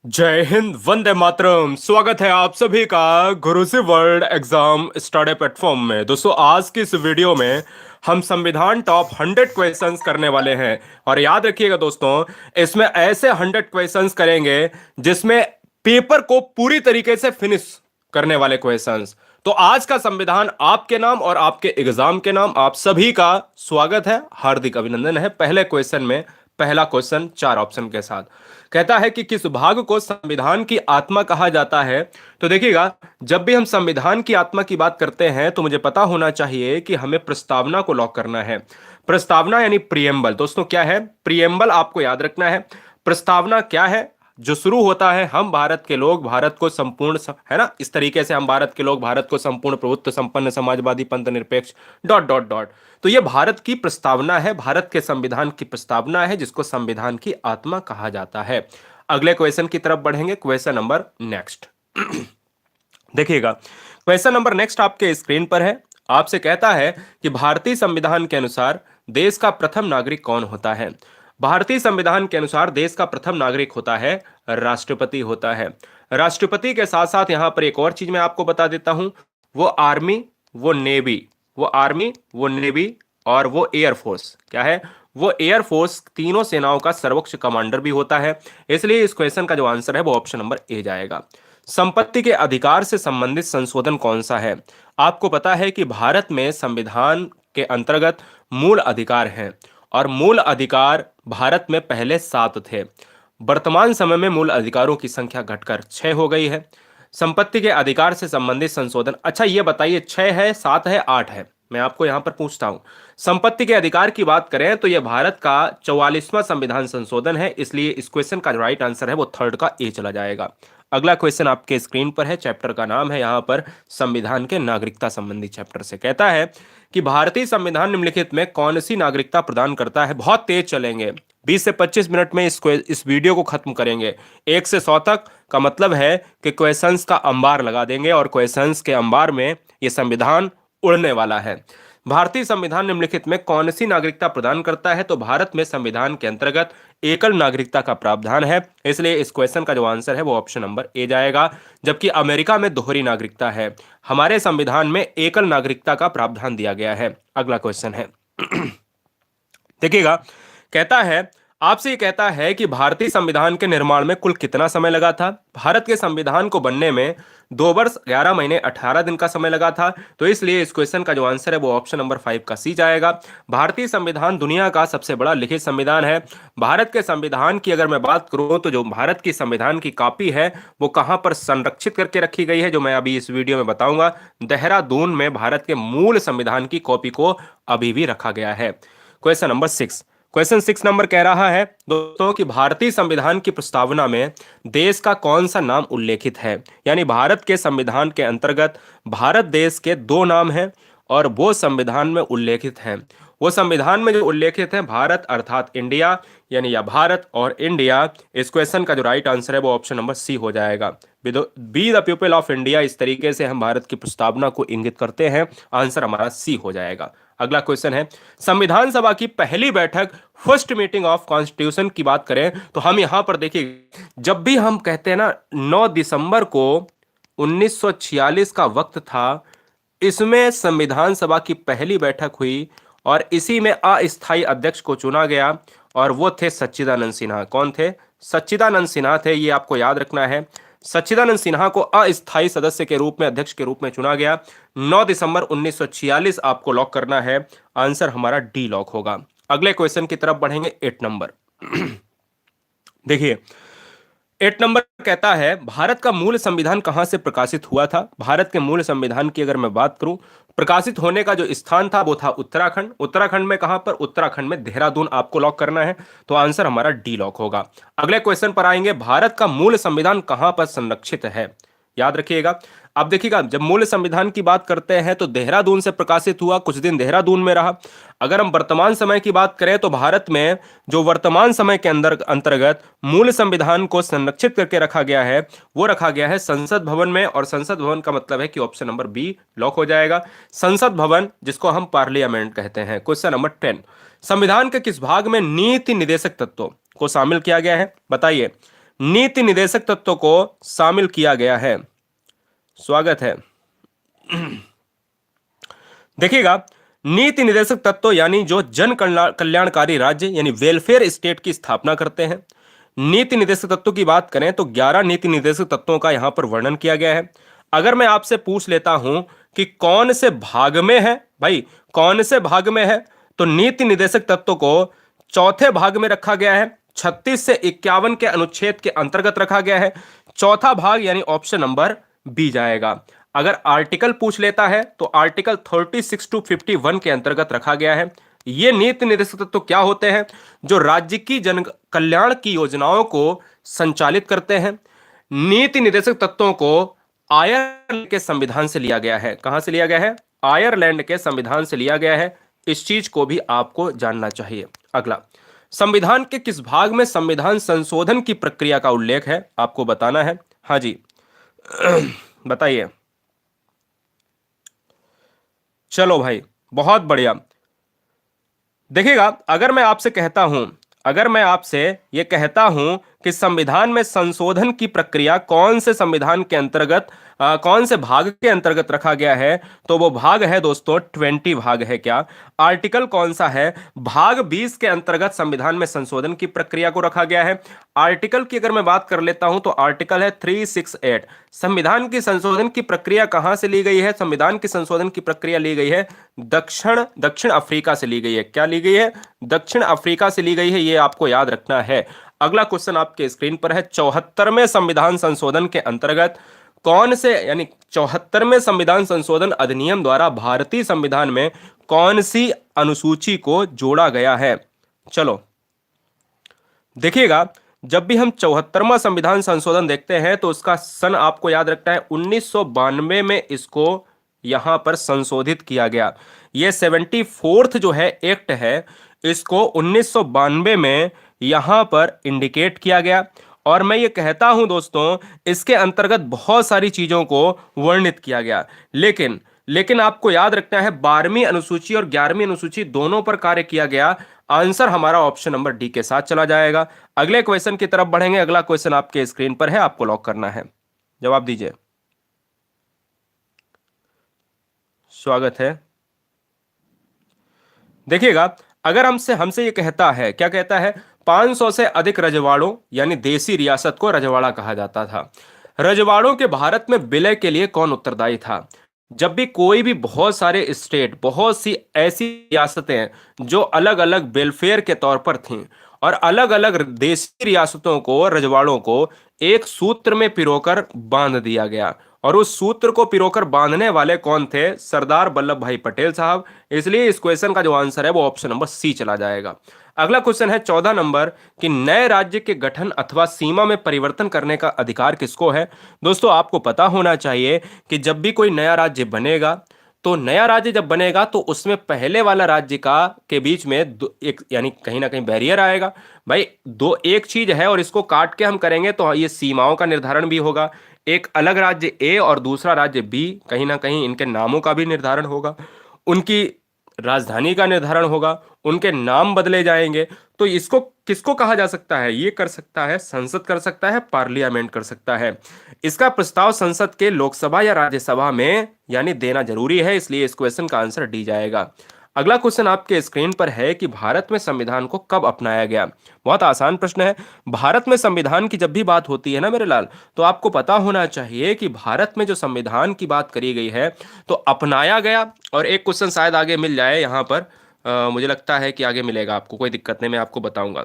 जय हिंद, वंदे मातरम। स्वागत है आप सभी का गुरुजी वर्ल्ड एग्जाम स्टडी प्लेटफॉर्म में। दोस्तों, आज की इस वीडियो में हम संविधान टॉप 100 क्वेश्चंस करने वाले हैं। और याद रखिएगा दोस्तों, इसमें ऐसे 100 क्वेश्चंस करेंगे जिसमें पेपर को पूरी तरीके से फिनिश करने वाले क्वेश्चंस। तो आज का संविधान आपके नाम और आपके एग्जाम के नाम आप सभी का स्वागत है, हार्दिक अभिनंदन है। पहले क्वेश्चन में पहला क्वेश्चन 4 ऑप्शन के साथ कहता है कि किस भाग को संविधान की आत्मा कहा जाता है। तो देखिएगा, जब भी हम संविधान की आत्मा की बात करते हैं तो मुझे पता होना चाहिए कि हमें प्रस्तावना को लॉक करना है। प्रस्तावना यानी प्रियम्बल। दोस्तों, क्या है प्रियम्बल, आपको याद रखना है। प्रस्तावना क्या है? जो शुरू होता है, हम भारत के लोग भारत को संपूर्ण है ना, इस तरीके से हम भारत के लोग भारत को संपूर्ण प्रभुत्व संपन्न समाजवादी पंथ निरपेक्ष डॉट डॉट डॉट। तो ये भारत की प्रस्तावना है, भारत के संविधान की प्रस्तावना है, जिसको संविधान की आत्मा कहा जाता है। अगले क्वेश्चन की तरफ बढ़ेंगे। क्वेश्चन नंबर नेक्स्ट देखिएगा, क्वेश्चन नंबर नेक्स्ट आपके स्क्रीन पर है। आपसे कहता है कि भारतीय संविधान के अनुसार देश का प्रथम नागरिक कौन होता है। भारतीय संविधान के अनुसार देश का प्रथम नागरिक होता है राष्ट्रपति होता है। राष्ट्रपति के साथ साथ यहां पर एक और चीज मैं आपको बता देता हूं, वो आर्मी, वो नेवी, वो आर्मी, वो नेवी और वो एयरफोर्स, क्या है वो एयरफोर्स, तीनों सेनाओं का सर्वोच्च कमांडर भी होता है। इसलिए इस क्वेश्चन का जो आंसर है वो ऑप्शन नंबर ए जाएगा। संपत्ति के अधिकार से संबंधित संशोधन कौन सा है? आपको पता है कि भारत में संविधान के अंतर्गत मूल अधिकार हैं और मूल अधिकार भारत में पहले 7 थे। वर्तमान समय में मूल अधिकारों की संख्या घटकर 6 हो गई है। संपत्ति के अधिकार से संबंधित संशोधन, अच्छा ये बताइए 6 है, 7 है, 8 है? मैं आपको यहां पर पूछता हूं। संपत्ति के अधिकार की बात करें तो यह भारत का 44वां संविधान संशोधन है। इसलिए इस क्वेश्चन का जो राइट आंसर है वो थर्ड का ए चला जाएगा। अगला क्वेश्चन आपके स्क्रीन पर है। चैप्टर का नाम है यहां पर संविधान के नागरिकता संबंधी चैप्टर से कहता है कि भारतीय संविधान निम्नलिखित में कौन सी नागरिकता प्रदान करता है। बहुत तेज चलेंगे, 20 से 25 मिनट में इस वीडियो को खत्म करेंगे। 1 से 100 तक का मतलब है कि क्वेश्चंस का अंबार लगा देंगे और क्वेश्चंस के अंबार में यह संविधान उड़ने वाला है। भारतीय संविधान निम्नलिखित में कौन सी नागरिकता प्रदान करता है? तो भारत में संविधान के अंतर्गत एकल नागरिकता का प्रावधान है। इसलिए इस क्वेश्चन का जो आंसर है वो ऑप्शन नंबर ए जाएगा। जबकि अमेरिका में दोहरी नागरिकता है, हमारे संविधान में एकल नागरिकता का प्रावधान दिया गया है। अगला क्वेश्चन है देखिएगा, कहता है, आपसे ये कहता है कि भारतीय संविधान के निर्माण में कुल कितना समय लगा था। भारत के संविधान को बनने में 2 वर्ष 11 महीने 18 दिन का समय लगा था। तो इसलिए इस क्वेश्चन का जो आंसर है वो ऑप्शन नंबर 5 का सी जाएगा। भारतीय संविधान दुनिया का सबसे बड़ा लिखित संविधान है। भारत के संविधान की अगर मैं बात करूं तो जो भारत की संविधान की कॉपी है वो कहां पर संरक्षित करके रखी गई है, जो मैं अभी इस वीडियो में बताऊंगा। देहरादून में भारत के मूल संविधान की कॉपी को अभी भी रखा गया है। क्वेश्चन नंबर 6, क्वेश्चन 6 नंबर कह रहा है दोस्तों कि भारतीय संविधान की प्रस्तावना में देश का कौन सा नाम उल्लेखित है। यानी भारत के संविधान के अंतर्गत भारत देश के 2 नाम हैं और वो संविधान में उल्लेखित हैं। वो संविधान में जो उल्लेखित है भारत अर्थात इंडिया, यानी या भारत और इंडिया। इस क्वेश्चन का जो राइट आंसर है वो ऑप्शन नंबर सी हो जाएगा। Be the people of India, इस तरीके से हम भारत की प्रस्तावना को इंगित करते हैं। आंसर हमारा सी हो जाएगा। अगला क्वेश्चन है, संविधान सभा की पहली बैठक, फर्स्ट मीटिंग ऑफ कॉन्स्टिट्यूशन की बात करें तो हम यहां पर देखिए, जब भी हम कहते हैं ना 9 दिसंबर को 1946 का वक्त था, इसमें संविधान सभा की पहली बैठक हुई और इसी में अस्थायी अध्यक्ष को चुना गया और वो थे सच्चिदानंद सिन्हा। कौन थे? सच्चिदानंद सिन्हा थे, ये आपको याद रखना है। सच्चिदानंद सिन्हा को अस्थायी सदस्य के रूप में, अध्यक्ष के रूप में चुना गया। 9 दिसंबर 1946 आपको लॉक करना है। आंसर हमारा डी लॉक होगा। अगले क्वेश्चन की तरफ बढ़ेंगे, 8 नंबर देखिए, 8 नंबर कहता है, भारत का मूल संविधान कहां से प्रकाशित हुआ था। भारत के मूल संविधान की अगर मैं बात करूं, प्रकाशित होने का जो स्थान था वो था उत्तराखंड। उत्तराखंड में कहां पर? उत्तराखंड में देहरादून आपको लॉक करना है। तो आंसर हमारा डी लॉक होगा। अगले क्वेश्चन पर आएंगे, भारत का मूल संविधान कहां पर संरक्षित है। याद रखिएगा, अब देखिएगा, जब मूल संविधान की बात करते हैं तो देहरादून से प्रकाशित हुआ, कुछ दिन देहरादून में रहा। अगर हम वर्तमान समय की बात करें तो भारत में जो वर्तमान समय के अंदर अंतर्गत मूल संविधान को संरक्षित करके रखा गया है वो रखा गया है संसद भवन में। और संसद भवन का मतलब है कि ऑप्शन नंबर बी लॉक हो जाएगा। संसद भवन, जिसको हम पार्लियामेंट कहते हैं। क्वेश्चन नंबर 10, संविधान के किस भाग में नीति निदेशक तत्वों को शामिल किया गया है? बताइए। नीति निदेशक तत्वों को शामिल किया गया है? स्वागत है। देखिएगा, नीति निदेशक तत्व यानी जो जन कल्याणकारी राज्य यानी वेलफेयर स्टेट की स्थापना करते हैं। नीति निदेशक तत्वों की बात करें तो 11 नीति निदेशक तत्वों का यहां पर वर्णन किया गया है। अगर मैं आपसे पूछ लेता हूं कि कौन से भाग में है, भाई कौन से भाग में है, तो नीति निदेशक तत्वों को चौथे भाग में रखा गया है। 36 से 51 के अनुच्छेद के अंतर्गत रखा गया है। चौथा भाग यानी ऑप्शन नंबर बी जाएगा। अगर आर्टिकल पूछ लेता है तो आर्टिकल 36 टू 51 के अंतर्गत रखा गया है। ये नीति निर्देशक तत्व क्या होते हैं? जो राज्य की जन कल्याण की योजनाओं को संचालित करते हैं। नीति निर्देशक तत्वों को आयरलैंड के संविधान से लिया गया है। कहां से लिया गया है? आयरलैंड के संविधान से लिया गया है। इस चीज को भी आपको जानना चाहिए। अगला, संविधान के किस भाग में संविधान संशोधन की प्रक्रिया का उल्लेख है? आपको बताना है। हाँ जी बताइए। चलो भाई, बहुत बढ़िया। देखिएगा, अगर मैं आपसे यह कहता हूं कि संविधान में संशोधन की प्रक्रिया कौन से संविधान के अंतर्गत कौन से भाग के अंतर्गत रखा गया है, तो वो भाग है दोस्तों 20 भाग है। क्या आर्टिकल कौन सा है? भाग 20 के अंतर्गत संविधान में संशोधन की प्रक्रिया को रखा गया है। आर्टिकल की अगर मैं बात कर लेता हूं तो आर्टिकल है 368। संविधान की संशोधन की प्रक्रिया कहां से ली गई है? संविधान की संशोधन की प्रक्रिया ली गई है दक्षिण अफ्रीका से ली गई है। क्या ली गई है? दक्षिण अफ्रीका से ली गई है। यह आपको याद रखना है। अगला क्वेश्चन आपके स्क्रीन पर है। 74वें संविधान संशोधन के अंतर्गत कौन से यानी 74वें संविधान संशोधन अधिनियम द्वारा भारतीय संविधान में कौन सी अनुसूची को जोड़ा गया है? चलो देखिएगा, जब भी हम 74वां संविधान संशोधन देखते हैं तो उसका सन आपको याद रखना है 1992 में इसको यहां पर संशोधित किया गया। यह 74th जो है एक्ट है, इसको 1992 में यहां पर इंडिकेट किया गया। और मैं ये कहता हूं दोस्तों, इसके अंतर्गत बहुत सारी चीजों को वर्णित किया गया। लेकिन आपको याद रखना है 12वीं अनुसूची और 11वीं अनुसूची दोनों पर कार्य किया गया। आंसर हमारा ऑप्शन नंबर डी के साथ चला जाएगा। अगले क्वेश्चन की तरफ बढ़ेंगे। अगला क्वेश्चन आपके स्क्रीन पर है, आपको लॉक करना है। जवाब दीजिए। स्वागत है। देखिएगा, अगर हमसे ये कहता है, क्या कहता है? 500 से अधिक रजवाड़ों यानी देसी रियासत को रजवाड़ा कहा जाता था। रजवाड़ों के भारत में विलय के लिए कौन उत्तरदायी था? जब भी कोई भी बहुत सारे स्टेट, बहुत सी ऐसी रियासतें जो अलग अलग वेलफेयर के तौर पर थीं और अलग अलग देसी रियासतों को, रजवाड़ों को एक सूत्र में पिरोकर बांध दिया गया। और उस सूत्र को पिरोकर बांधने वाले कौन थे? सरदार वल्लभ भाई पटेल साहब। इसलिए इस क्वेश्चन का जो आंसर है वो ऑप्शन नंबर सी चला जाएगा। अगला क्वेश्चन है 14 नंबर कि नए राज्य के गठन अथवा सीमा में परिवर्तन करने का अधिकार किसको है? दोस्तों, आपको पता होना चाहिए कि जब भी कोई नया राज्य बनेगा, तो नया राज्य जब बनेगा तो उसमें पहले वाला राज्य का के बीच में एक यानी कहीं ना कहीं बैरियर आएगा। भाई एक चीज है और इसको काट के हम करेंगे तो ये सीमाओं का निर्धारण भी होगा। एक अलग राज्य ए और दूसरा राज्य बी, कहीं ना कहीं इनके नामों का भी निर्धारण होगा, उनकी राजधानी का निर्धारण होगा, उनके नाम बदले जाएंगे। तो इसको किसको कहा जा सकता है? ये कर सकता है संसद, कर सकता है पार्लियामेंट, कर सकता है। इसका प्रस्ताव संसद के लोकसभा या राज्यसभा में यानी देना जरूरी है। इसलिए इस क्वेश्चन का आंसर डी जाएगा। अगला क्वेश्चन आपके स्क्रीन पर है कि भारत में संविधान को कब अपनाया गया? बहुत आसान प्रश्न है। भारत में संविधान की जब भी बात होती है ना मेरे लाल, तो आपको पता होना चाहिए कि भारत में जो संविधान की बात करी गई है तो अपनाया गया। और एक क्वेश्चन शायद आगे मिल जाए यहां पर, मुझे लगता है कि आगे मिलेगा आपको, कोई दिक्कत नहीं, मैं आपको बताऊंगा।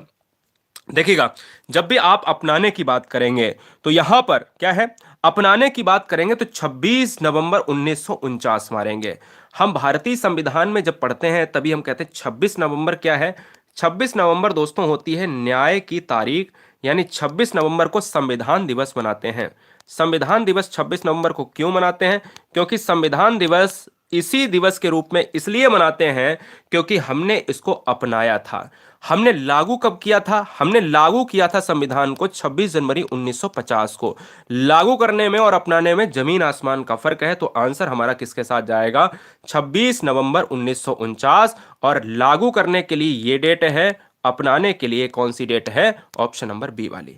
देखिएगा, जब भी आप अपनाने की बात करेंगे तो यहां पर क्या है? अपनाने की बात करेंगे तो 26 नवंबर 1949 मारेंगे। हम भारतीय संविधान में जब पढ़ते हैं तभी हम कहते हैं 26 नवंबर क्या है? 26 नवंबर दोस्तों होती है न्याय की तारीख, यानी 26 नवंबर को संविधान दिवस मनाते हैं। संविधान दिवस 26 नवंबर को क्यों मनाते हैं? क्योंकि संविधान दिवस इसी दिवस के रूप में इसलिए मनाते हैं क्योंकि हमने इसको अपनाया था। हमने लागू कब किया था? हमने लागू किया था संविधान को 26 जनवरी 1950 को। लागू करने में और अपनाने में जमीन आसमान का फर्क है। तो आंसर हमारा किसके साथ जाएगा? 26 नवंबर 1949। और लागू करने के लिए ये डेट है, अपनाने के लिए कौन सी डेट है? ऑप्शन नंबर बी वाली।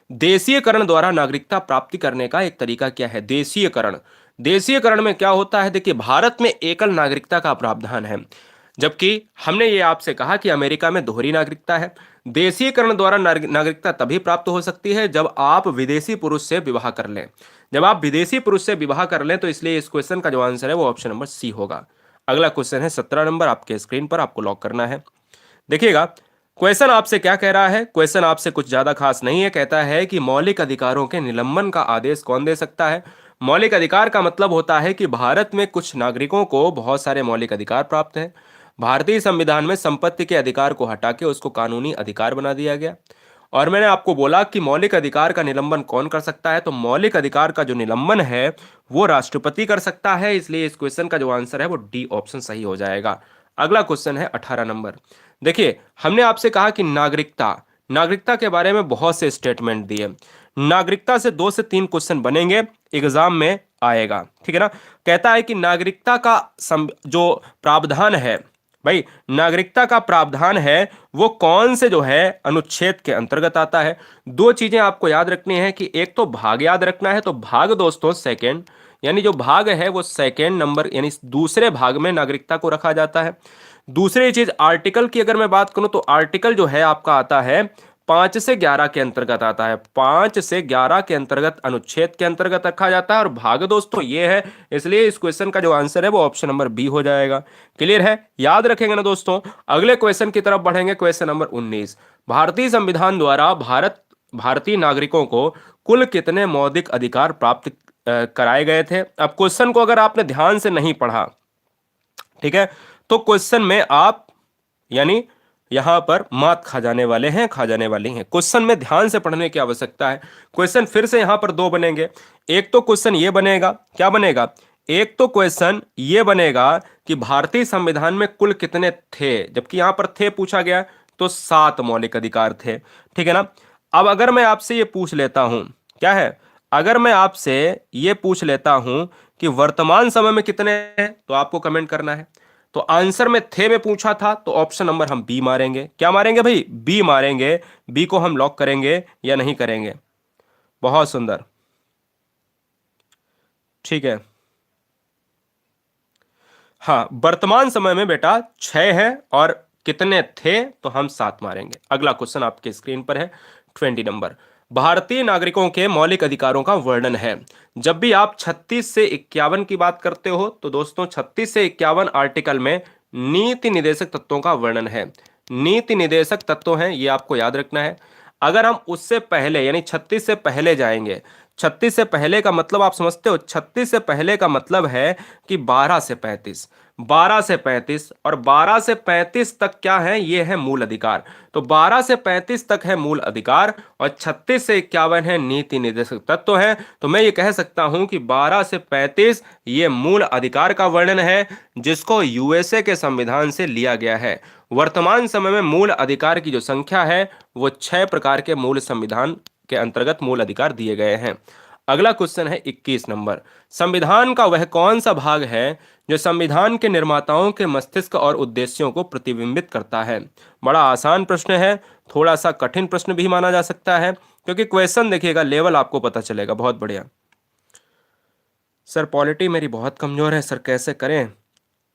देशीयकरण द्वारा नागरिकता प्राप्ति करने का एक तरीका क्या है? देशीयकरण। देशीयकरण में क्या होता है? देखिए, भारत में एकल नागरिकता का प्रावधान है, जबकि हमने ये आपसे कहा कि अमेरिका में दोहरी नागरिकता है। देशीयकरण द्वारा नागरिकता तभी प्राप्त हो सकती है जब आप विदेशी पुरुष से विवाह कर लें। जब आप विदेशी पुरुष से विवाह कर लें, तो इसलिए इस क्वेश्चन का जो आंसर है वो ऑप्शन नंबर सी होगा। अगला क्वेश्चन है 17 नंबर, आपके स्क्रीन पर, आपको लॉक करना है। देखिएगा, क्वेश्चन आपसे क्या कह रहा है? क्वेश्चन आपसे कुछ ज्यादा खास नहीं है। कहता है कि मौलिक अधिकारों के निलंबन का आदेश कौन दे सकता है? मौलिक अधिकार का मतलब होता है कि भारत में कुछ नागरिकों को बहुत सारे मौलिक अधिकार प्राप्त हैं। भारतीय संविधान में संपत्ति के अधिकार को हटा के उसको कानूनी अधिकार बना दिया गया। और मैंने आपको बोला कि मौलिक अधिकार का निलंबन कौन कर सकता है, तो मौलिक अधिकार का जो निलंबन है वो राष्ट्रपति कर सकता है। इसलिए इस क्वेश्चन का जो आंसर है वो डी ऑप्शन सही हो जाएगा। अगला क्वेश्चन है 18 नंबर। देखिए, हमने आपसे कहा कि नागरिकता, नागरिकता के बारे में बहुत से स्टेटमेंट दिए। नागरिकता से 2 से 3 क्वेश्चन बनेंगे, एग्जाम में आएगा, ठीक है ना। कहता है कि नागरिकता का जो प्रावधान है, भाई नागरिकता का प्रावधान है वो कौन से जो है अनुच्छेद के अंतर्गत आता है? दो चीजें आपको याद रखनी है कि एक तो भाग याद रखना है, तो भाग दोस्तों सेकंड, यानी जो भाग है वो सेकंड नंबर यानी दूसरे भाग में नागरिकता को रखा जाता है। दूसरी चीज आर्टिकल की अगर मैं बात करूं, तो आर्टिकल जो है आपका आता है 5 से 11 के अंतर्गत आता है। 5 से 11 के अंतर्गत अनुच्छेद के अंतर्गत रखा जाता है, और भाग दोस्तों ये है। इसलिए इस क्वेश्चन का जो आंसर है वो ऑप्शन नंबर बी हो जाएगा। क्लियर है? याद रखेंगे ना दोस्तों। अगले क्वेश्चन की तरफ बढ़ेंगे, क्वेश्चन नंबर 19। भारतीय संविधान द्वारा भारतीय नागरिकों को कुल कितने मौलिक अधिकार प्राप्त कराए गए थे? अब क्वेश्चन को अगर आपने ध्यान से नहीं पढ़ा, ठीक है, तो क्वेश्चन में आप यानी यहां पर मात खा जाने वाले हैं, खा जाने वाली हैं। क्वेश्चन में ध्यान से पढ़ने की आवश्यकता है। क्वेश्चन फिर से यहां पर दो बनेंगे। एक तो क्वेश्चन ये बनेगा, क्या बनेगा? एक तो क्वेश्चन ये बनेगा कि भारतीय संविधान में कुल कितने थे, जबकि यहां पर थे पूछा गया, तो 7 मौलिक अधिकार थे, ठीक है ना। अब अगर मैं आपसे ये पूछ लेता हूं, क्या है, अगर मैं आपसे ये पूछ लेता हूं कि वर्तमान समय में कितने हैं, तो आपको कमेंट करना है। तो आंसर में थे में पूछा था, तो ऑप्शन नंबर हम बी मारेंगे। क्या मारेंगे भाई? बी मारेंगे। बी को हम लॉक करेंगे या नहीं करेंगे? बहुत सुंदर, ठीक है। हाँ, वर्तमान समय में बेटा 6 है, और कितने थे, तो हम 7 मारेंगे। अगला क्वेश्चन आपके स्क्रीन पर है 20 नंबर। भारतीय नागरिकों के मौलिक अधिकारों का वर्णन है। जब भी आप 36 से 51 की बात करते हो, तो दोस्तों 36 से 51 आर्टिकल में नीति निदेशक तत्वों का वर्णन है। नीति निदेशक तत्व हैं, ये आपको याद रखना है। अगर हम उससे पहले यानी 36 से पहले जाएंगे, 36 से पहले का मतलब आप समझते हो? 36 से पहले का मतलब है कि 12 से 35, 12 से 35, और 12 से 35 तक क्या है? ये है मूल अधिकार। तो 12 से 35 तक है मूल अधिकार, और 36 से 51 है नीति निर्देशक तत्व है। तो मैं ये कह सकता हूं कि 12 से 35 ये मूल अधिकार का वर्णन है, जिसको यूएसए के संविधान से लिया गया है। वर्तमान समय में मूल अधिकार की जो संख्या है वो 6 प्रकार के मूल संविधान के अंतर्गत मूल अधिकार दिए गए हैं। अगला क्वेश्चन है 21 नंबर। संविधान का वह कौन सा भाग है जो संविधान के निर्माताओं के मस्तिष्क और उद्देश्यों को प्रतिबिंबित करता है? बड़ा आसान प्रश्न है, थोड़ा सा कठिन प्रश्न भी माना जा सकता है, क्योंकि क्वेश्चन देखिएगा लेवल आपको पता चलेगा। बहुत बढ़िया सर, पॉलिटी मेरी बहुत कमजोर है सर, कैसे करें?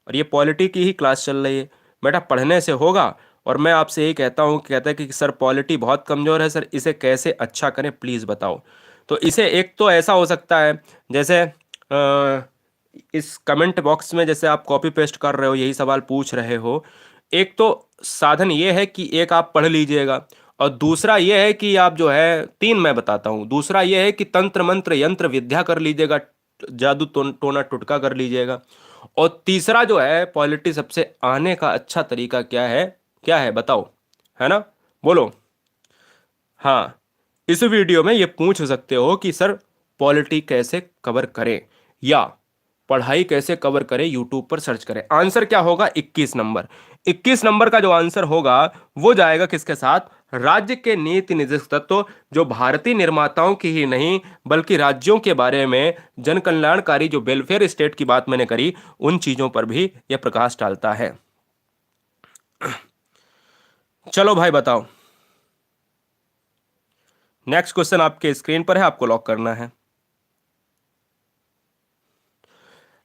और ये पॉलिटी की ही क्लास चल रही है बेटा, पढ़ने से होगा। और मैं आपसे यही कहता हूँ, कहता है कि सर पॉलिटी बहुत कमजोर है सर, इसे कैसे अच्छा करें प्लीज़ बताओ। तो इसे एक तो ऐसा हो सकता है, जैसे इस कमेंट बॉक्स में जैसे आप कॉपी पेस्ट कर रहे हो, यही सवाल पूछ रहे हो। एक तो साधन ये है कि एक आप पढ़ लीजिएगा, और दूसरा ये है कि आप जो है, 3 मैं बताता हूँ। दूसरा ये है कि तंत्र मंत्र यंत्र विद्या कर लीजिएगा, जादू टोना टुटका कर लीजिएगा। और तीसरा जो है, पॉलिटी सबसे आने का अच्छा तरीका क्या है? क्या है बताओ, है ना? बोलो। हाँ, इस वीडियो में ये पूछ सकते हो कि सर पॉलिटी कैसे कवर करें, या पढ़ाई कैसे कवर करें, यूट्यूब पर सर्च करें। आंसर क्या होगा? 21 नंबर। 21 नंबर का जो आंसर होगा वो जाएगा किसके साथ? राज्य के नीति निर्देशक तत्व, जो भारतीय निर्माताओं की ही नहीं बल्कि राज्यों के बारे में जन कल्याणकारी जो वेलफेयर स्टेट की बात मैंने करी, उन चीजों पर भी यह प्रकाश डालता है। चलो भाई बताओ, नेक्स्ट क्वेश्चन आपके स्क्रीन पर है, आपको लॉक करना है।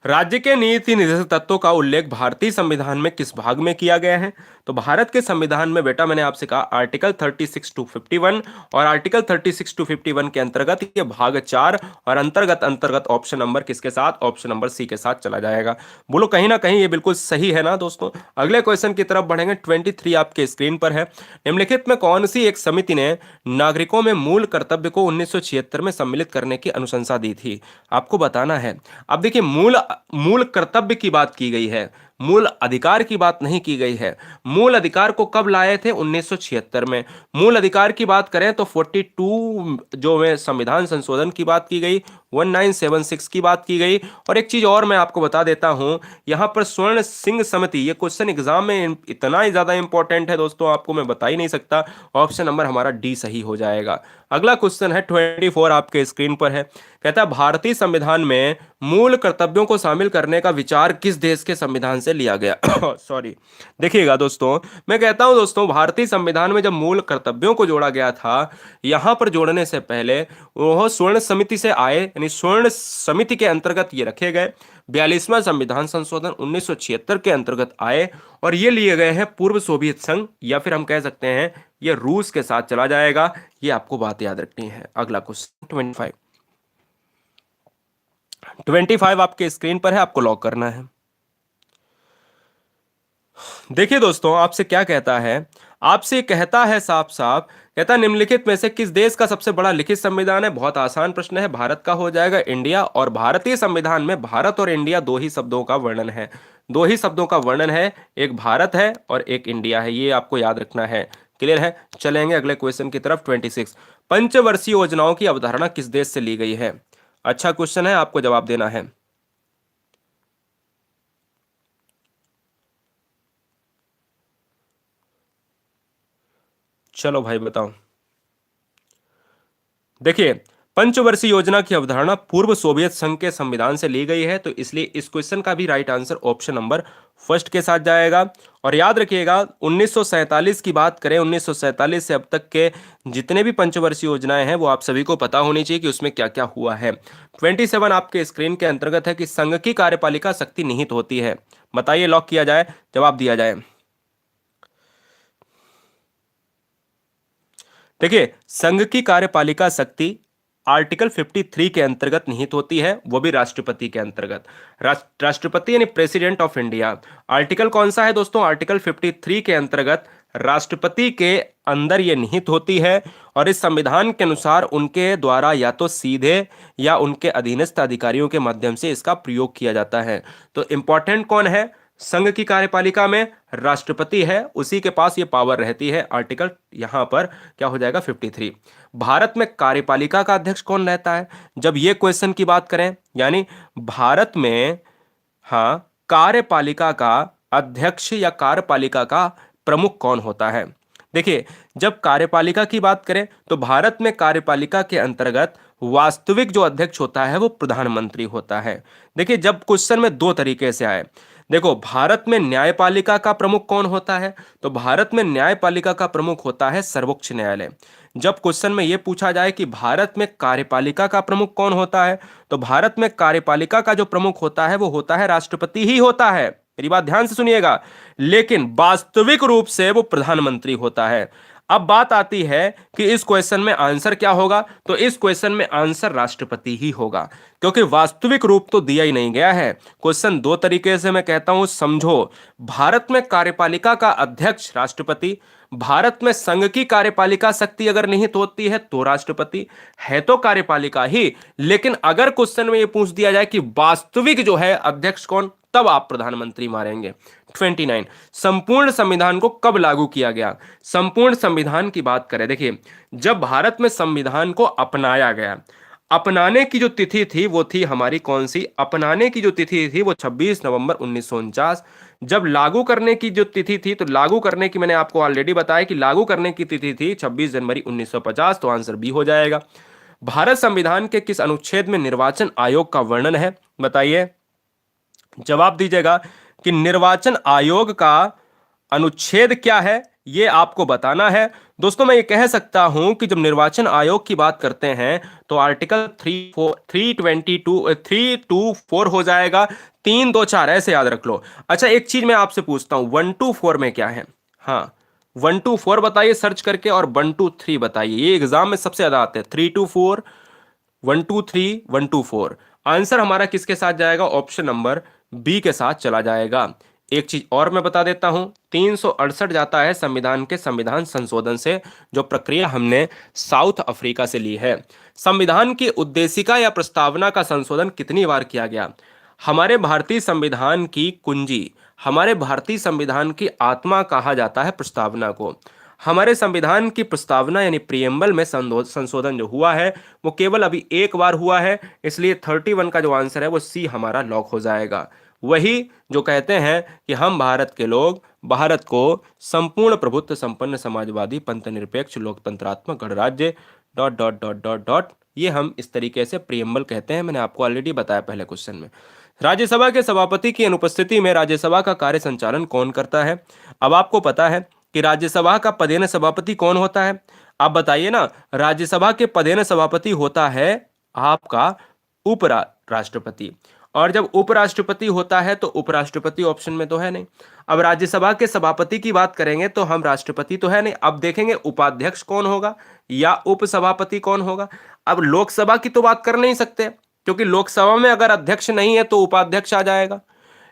राज्य के नीति निर्देशक तत्वों का उल्लेख भारतीय संविधान में किस भाग में किया गया है? तो भारत के संविधान में बेटा मैंने आपसे कहा आर्टिकल 36 टू 51, और आर्टिकल 36 टू 51 के अंतर्गत ये भाग 4 और अंतर्गत अंतर्गत ऑप्शन नंबर किसके साथ? ऑप्शन नंबर सी के साथ चला जाएगा। बोलो कहीं ना कहीं ये बिल्कुल सही है ना दोस्तों। अगले क्वेश्चन की तरफ बढ़ेंगे। 23 आपके स्क्रीन पर है। निम्नलिखित में कौन सी एक समिति ने नागरिकों में मूल कर्तव्य को 1976 में सम्मिलित करने की अनुशंसा दी थी? आपको बताना है। अब देखिए, मूल मूल कर्तव्य की बात की गई है, मूल अधिकार की बात नहीं की गई है। मूल अधिकार को कब लाए थे? 1976 में। मूल अधिकार की बात करें तो 42 जो में संविधान संशोधन की बात की गई, 1976 की बात की गई। और एक चीज और मैं आपको बता देता हूं, यहां पर स्वर्ण सिंह समिति, ये क्वेश्चन एग्जाम में इतना ही ज्यादा इंपॉर्टेंट है दोस्तों, आपको मैं बता ही नहीं सकता। ऑप्शन नंबर हमारा डी सही हो जाएगा। अगला क्वेश्चन है 24 आपके स्क्रीन पर है। कहता है भारतीय संविधान में मूल कर्तव्यों को शामिल करने का विचार किस देश के संविधान से लिया गया? सॉरी, देखिएगा दोस्तों, मैं कहता हूं दोस्तों, भारतीय संविधान में जब मूल कर्तव्यों को जोड़ा गया था, यहां पर जोड़ने से पहले वह स्वर्ण समिति से आए, यानी स्वर्ण समिति के अंतर्गत ये रखे गए। 42वां संविधान संशोधन 1976 के अंतर्गत आए, और ये लिए गए हैं पूर्व सोवियत संघ, या फिर हम कह सकते हैं ये रूस के साथ चला जाएगा। ये आपको बात याद रखनी है। अगला क्वेश्चन 25 आपके स्क्रीन पर है, आपको लॉक करना है। देखिए दोस्तों, आपसे क्या कहता है, आपसे कहता है साफ साफ, कहता निम्नलिखित में से किस देश का सबसे बड़ा लिखित संविधान है? बहुत आसान प्रश्न है, भारत का हो जाएगा इंडिया। और भारतीय संविधान में भारत और इंडिया दो ही शब्दों का वर्णन है, दो ही शब्दों का वर्णन है, एक भारत है और एक इंडिया है, ये आपको याद रखना है। क्लियर है? चलेंगे अगले क्वेश्चन की तरफ। 26, पंचवर्षीय योजनाओं की अवधारणा किस देश से ली गई है? अच्छा क्वेश्चन है, आपको जवाब देना है। चलो भाई बताओ। देखिए, पंचवर्षीय योजना की अवधारणा पूर्व सोवियत संघ के संविधान से ली गई है, तो इसलिए इस क्वेश्चन का भी right answer option number first के साथ जाएगा। और याद रखिएगा, 1947 की बात करें, 1947 से अब तक के जितने भी पंचवर्षीय योजनाएं हैं वो आप सभी को पता होनी चाहिए कि उसमें क्या क्या हुआ है। 27 आपके स्क्रीन के अंतर्गत है कि संघ की कार्यपालिका शक्ति निहित होती है। बताइए, लॉक किया जाए, जवाब दिया जाए। देखिए, संघ की कार्यपालिका शक्ति आर्टिकल 53 के अंतर्गत निहित होती है, वो भी राष्ट्रपति के अंतर्गत। राष्ट्रपति यानी प्रेसिडेंट ऑफ इंडिया। आर्टिकल कौन सा है दोस्तों? आर्टिकल 53 के अंतर्गत राष्ट्रपति के अंदर ये निहित होती है, और इस संविधान के अनुसार उनके द्वारा या तो सीधे या उनके अधीनस्थ अधिकारियों के माध्यम से इसका प्रयोग किया जाता है। तो इंपॉर्टेंट कौन है संघ की कार्यपालिका में? राष्ट्रपति है, उसी के पास ये पावर रहती है। आर्टिकल यहां पर क्या हो जाएगा? 53। भारत में कार्यपालिका का अध्यक्ष कौन रहता है? जब ये क्वेश्चन की बात करें, यानी भारत में, हाँ, कार्यपालिका का अध्यक्ष या कार्यपालिका का प्रमुख कौन होता है? देखिए, जब कार्यपालिका की बात करें तो भारत में कार्यपालिका के अंतर्गत वास्तविक जो अध्यक्ष होता है वो प्रधानमंत्री होता है। देखिए, जब क्वेश्चन में दो तरीके से आए, देखो, भारत में न्यायपालिका का प्रमुख कौन होता है? तो भारत में न्यायपालिका का प्रमुख होता है सर्वोच्च न्यायालय। जब क्वेश्चन में यह पूछा जाए कि भारत में कार्यपालिका का प्रमुख कौन होता है, तो भारत में कार्यपालिका का जो प्रमुख होता है वो होता है राष्ट्रपति ही होता है। मेरी बात ध्यान से सुनिएगा, लेकिन वास्तविक रूप से वो प्रधानमंत्री होता है। अब बात आती है कि इस क्वेश्चन में आंसर क्या होगा, तो इस क्वेश्चन में आंसर राष्ट्रपति ही होगा, क्योंकि वास्तविक रूप तो दिया ही नहीं गया है। क्वेश्चन दो तरीके से मैं कहता हूं, समझो। भारत में कार्यपालिका का अध्यक्ष राष्ट्रपति, भारत में संघ की कार्यपालिका शक्ति अगर निहित होती है तो राष्ट्रपति है, तो कार्यपालिका ही। लेकिन अगर क्वेश्चन में यह पूछ दिया जाए कि वास्तविक जो है अध्यक्ष कौन, तब आप प्रधानमंत्री मारेंगे। 29, संपूर्ण संविधान को कब लागू किया गया? संपूर्ण संविधान की बात करें, देखिए, जब भारत में संविधान को अपनाया गया, अपनाने की जो तिथि थी वो थी हमारी कौन सी? अपनाने की जो तिथि थी वो 26 नवंबर 1949। जब लागू करने की जो तिथि थी, तो लागू करने की मैंने आपको ऑलरेडी बताया कि लागू करने की तिथि थी 26 जनवरी 1950, तो आंसर बी हो जाएगा। भारत संविधान के किस अनुच्छेद में निर्वाचन आयोग का वर्णन है? बताइए, जवाब दीजिएगा कि निर्वाचन आयोग का अनुच्छेद क्या है ये आपको बताना है। दोस्तों मैं ये कह सकता हूं कि जब निर्वाचन आयोग की बात करते हैं तो आर्टिकल 324 हो जाएगा। 324 ऐसे याद रख लो। अच्छा एक चीज मैं आपसे पूछता हूं, 124 में क्या है? हाँ, 124 बताइए सर्च करके, और 123 बताइए। ये एग्जाम में सबसे ज्यादा आते हैं, 324, 123, 124। आंसर हमारा किसके साथ जाएगा? ऑप्शन नंबर बी के साथ चला जाएगा। एक चीज और मैं बता देता हूं, 368 जाता है संविधान के संविधान संशोधन से, जो प्रक्रिया हमने साउथ अफ्रीका से ली है। संविधान की उद्देशिका या प्रस्तावना का संशोधन कितनी बार किया गया? हमारे भारतीय संविधान की कुंजी, हमारे भारतीय संविधान की आत्मा कहा जाता है प्रस्तावना को। हमारे संविधान की प्रस्तावना यानी प्रियम्बल में संशोधन जो हुआ है वो केवल अभी एक बार हुआ है, इसलिए 31 का जो आंसर है वो सी हमारा लॉक हो जाएगा। वही जो कहते हैं कि हम भारत के लोग भारत को संपूर्ण प्रभुत्व संपन्न समाजवादी पंथ निरपेक्ष लोकतंत्रात्मक गणराज्य dot dot dot dot dot, ये हम इस तरीके से प्रियम्बल कहते हैं। मैंने आपको ऑलरेडी बताया पहले क्वेश्चन में। राज्यसभा के सभापति की अनुपस्थिति में राज्यसभा का कार्य संचालन कौन करता है? अब आपको पता है कि राज्यसभा का पदेन सभापति कौन होता है? आप बताइए ना। राज्यसभा के पदेन सभापति होता है आपका उपराष्ट्रपति। और जब उपराष्ट्रपति होता है तो उपराष्ट्रपति ऑप्शन में तो है नहीं। अब राज्यसभा के सभापति की बात करेंगे तो हम राष्ट्रपति तो है नहीं। अब देखेंगे उपाध्यक्ष कौन होगा या उपसभापति कौन होगा। अब लोकसभा की तो बात कर नहीं सकते, क्योंकि लोकसभा में अगर अध्यक्ष नहीं है तो उपाध्यक्ष आ जाएगा।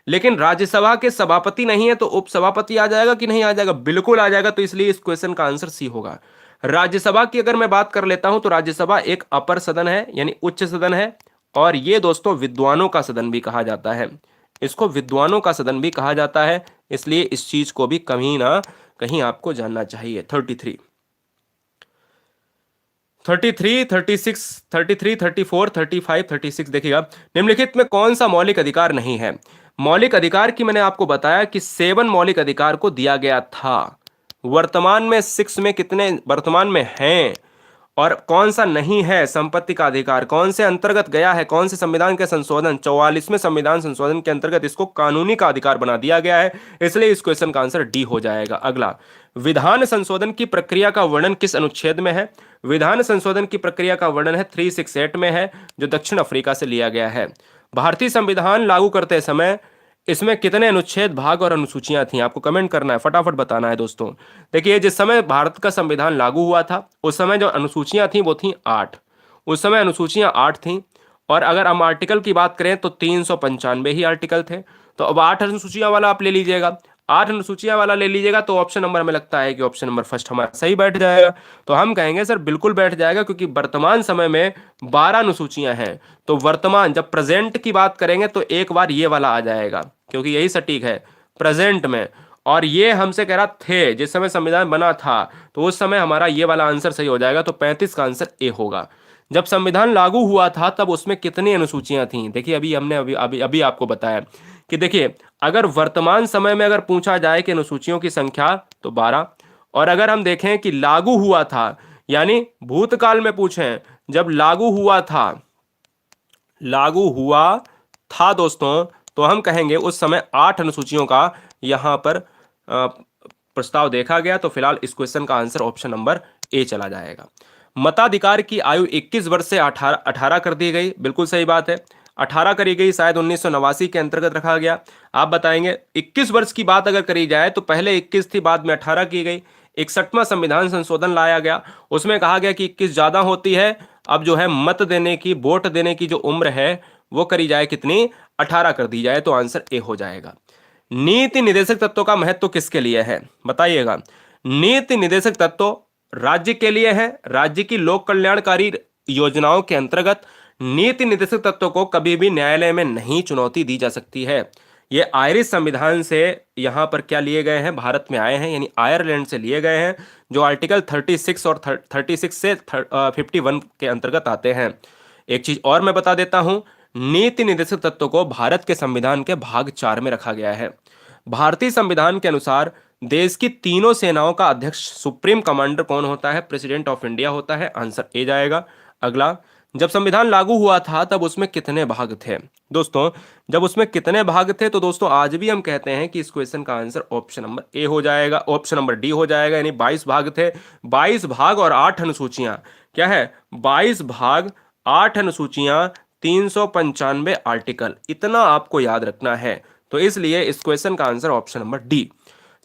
लेकिन राज्यसभा के सभापति नहीं है तो उपसभापति आ जाएगा कि नहीं आ जाएगा? बिल्कुल आ जाएगा। तो इसलिए इस क्वेश्चन का आंसर सी होगा। राज्यसभा की अगर मैं बात कर लेता हूं तो राज्यसभा एक अपर सदन है यानी उच्च सदन है, और ये दोस्तों विद्वानों का सदन भी कहा जाता है। इसको विद्वानों का सदन भी कहा जाता है, इसलिए इस चीज को भी कहीं ना कहीं आपको जानना चाहिए। 33, 33, 36, 33, 34, 35, 36 देखिएगा। निम्नलिखित में कौन सा मौलिक अधिकार नहीं है? मौलिक अधिकार की मैंने आपको बताया कि 7 मौलिक अधिकार को दिया गया था। वर्तमान में 6 में कितने वर्तमान में हैं और कौन सा नहीं है? संपत्ति का अधिकार कौन से अंतर्गत गया है? कौन से संविधान के संशोधन 44वें संविधान संशोधन के अंतर्गत इसको कानूनी का अधिकार बना दिया गया है, इसलिए इस क्वेश्चन का आंसर डी हो जाएगा। अगला, विधान संशोधन की प्रक्रिया का वर्णन किस अनुच्छेद में है? विधान संशोधन की प्रक्रिया का वर्णन है 368 में है, जो दक्षिण अफ्रीका से लिया गया है। भारतीय संविधान लागू करते समय इसमें कितने अनुच्छेद, भाग और अनुसूचियां थी? आपको कमेंट करना है, फटाफट बताना है दोस्तों। देखिए जिस समय भारत का संविधान लागू हुआ था उस समय जो अनुसूचियां थी वो थी 8। उस समय अनुसूचियां 8 थी। और अगर हम आर्टिकल की बात करें तो 395 ही आर्टिकल थे। तो अब 8 अनुसूचियां वाला आप ले लीजिएगा, 8 अनुसूचियां वाला ले लीजिएगा, तो ऑप्शन नंबर हमें लगता है कि ऑप्शन नंबर फर्स्ट हमारा सही बैठ जाएगा। तो हम कहेंगे सर बिल्कुल बैठ जाएगा, क्योंकि वर्तमान समय में 12 अनुसूचियां हैं। तो वर्तमान जब प्रेजेंट की बात करेंगे तो एक बार ये वाला आ जाएगा, क्योंकि यही सटीक है प्रेजेंट में। और ये हमसे कह रहा थे जिस समय संविधान बना था, तो उस समय हमारा ये वाला आंसर सही हो जाएगा। तो 35 का आंसर ए होगा। जब संविधान लागू हुआ था तब उसमें कितनी अनुसूचियां थीं? देखिए अभी हमने अभी अभी अभी आपको बताया कि देखिए अगर वर्तमान समय में अगर पूछा जाए कि अनुसूचियों की संख्या तो 12, और अगर हम देखें कि लागू हुआ था यानी भूतकाल में पूछें, जब लागू हुआ था, लागू हुआ था दोस्तों, तो हम कहेंगे उस समय 8 अनुसूचियों का यहां पर प्रस्ताव देखा गया। तो फिलहाल इस क्वेश्चन का आंसर ऑप्शन नंबर ए चला जाएगा। मताधिकार की आयु 21 वर्ष से 18 कर दी गई, बिल्कुल सही बात है। 18 करी गई, शायद 1989 के अंतर्गत रखा गया। आप बताएंगे 21 वर्ष की बात अगर करी जाए तो पहले 21 थी, बाद में 18 की गई। 61वां संविधान संशोधन लाया गया, उसमें कहा गया कि 21 ज्यादा होती है। अब जो है मत देने की, वोट देने की जो उम्र है वो करी जाए कितनी, 18 कर दी जाए। तो आंसर ए हो जाएगा। नीति निर्देशक तत्वों का महत्व किसके लिए है? बताइएगा। नीति निर्देशक तत्व राज्य के लिए है। राज्य की लोक कल्याणकारी योजनाओं के अंतर्गत नीति निर्देशक तत्वों को कभी भी न्यायालय में नहीं चुनौती दी जा सकती है। ये आयरिश संविधान से यहां पर क्या लिए गए हैं, भारत में आए हैं, यानी आयरलैंड से लिए गए हैं, जो आर्टिकल 36 और 36 से 51 के अंतर्गत आते हैं। एक चीज और मैं बता देता हूं, नीति निर्देशक तत्वों को भारत के संविधान के भाग 4 में रखा गया है। भारतीय संविधान के अनुसार देश की तीनों सेनाओं का अध्यक्ष सुप्रीम कमांडर कौन होता है? प्रेसिडेंट ऑफ इंडिया होता है। आंसर ए जाएगा। अगला, जब संविधान लागू हुआ था तब उसमें कितने भाग थे? दोस्तों, जब उसमें कितने भाग थे तो दोस्तों आज भी हम कहते हैं कि इस क्वेश्चन का आंसर ऑप्शन नंबर ए हो जाएगा, ऑप्शन नंबर डी हो जाएगा, यानी 22 भाग थे। 22 भाग और 8 अनुसूचियां। क्या है? 22 भाग, 8 अनुसूचियां, 395 आर्टिकल, इतना आपको याद रखना है। तो इसलिए इस क्वेश्चन का आंसर ऑप्शन नंबर डी।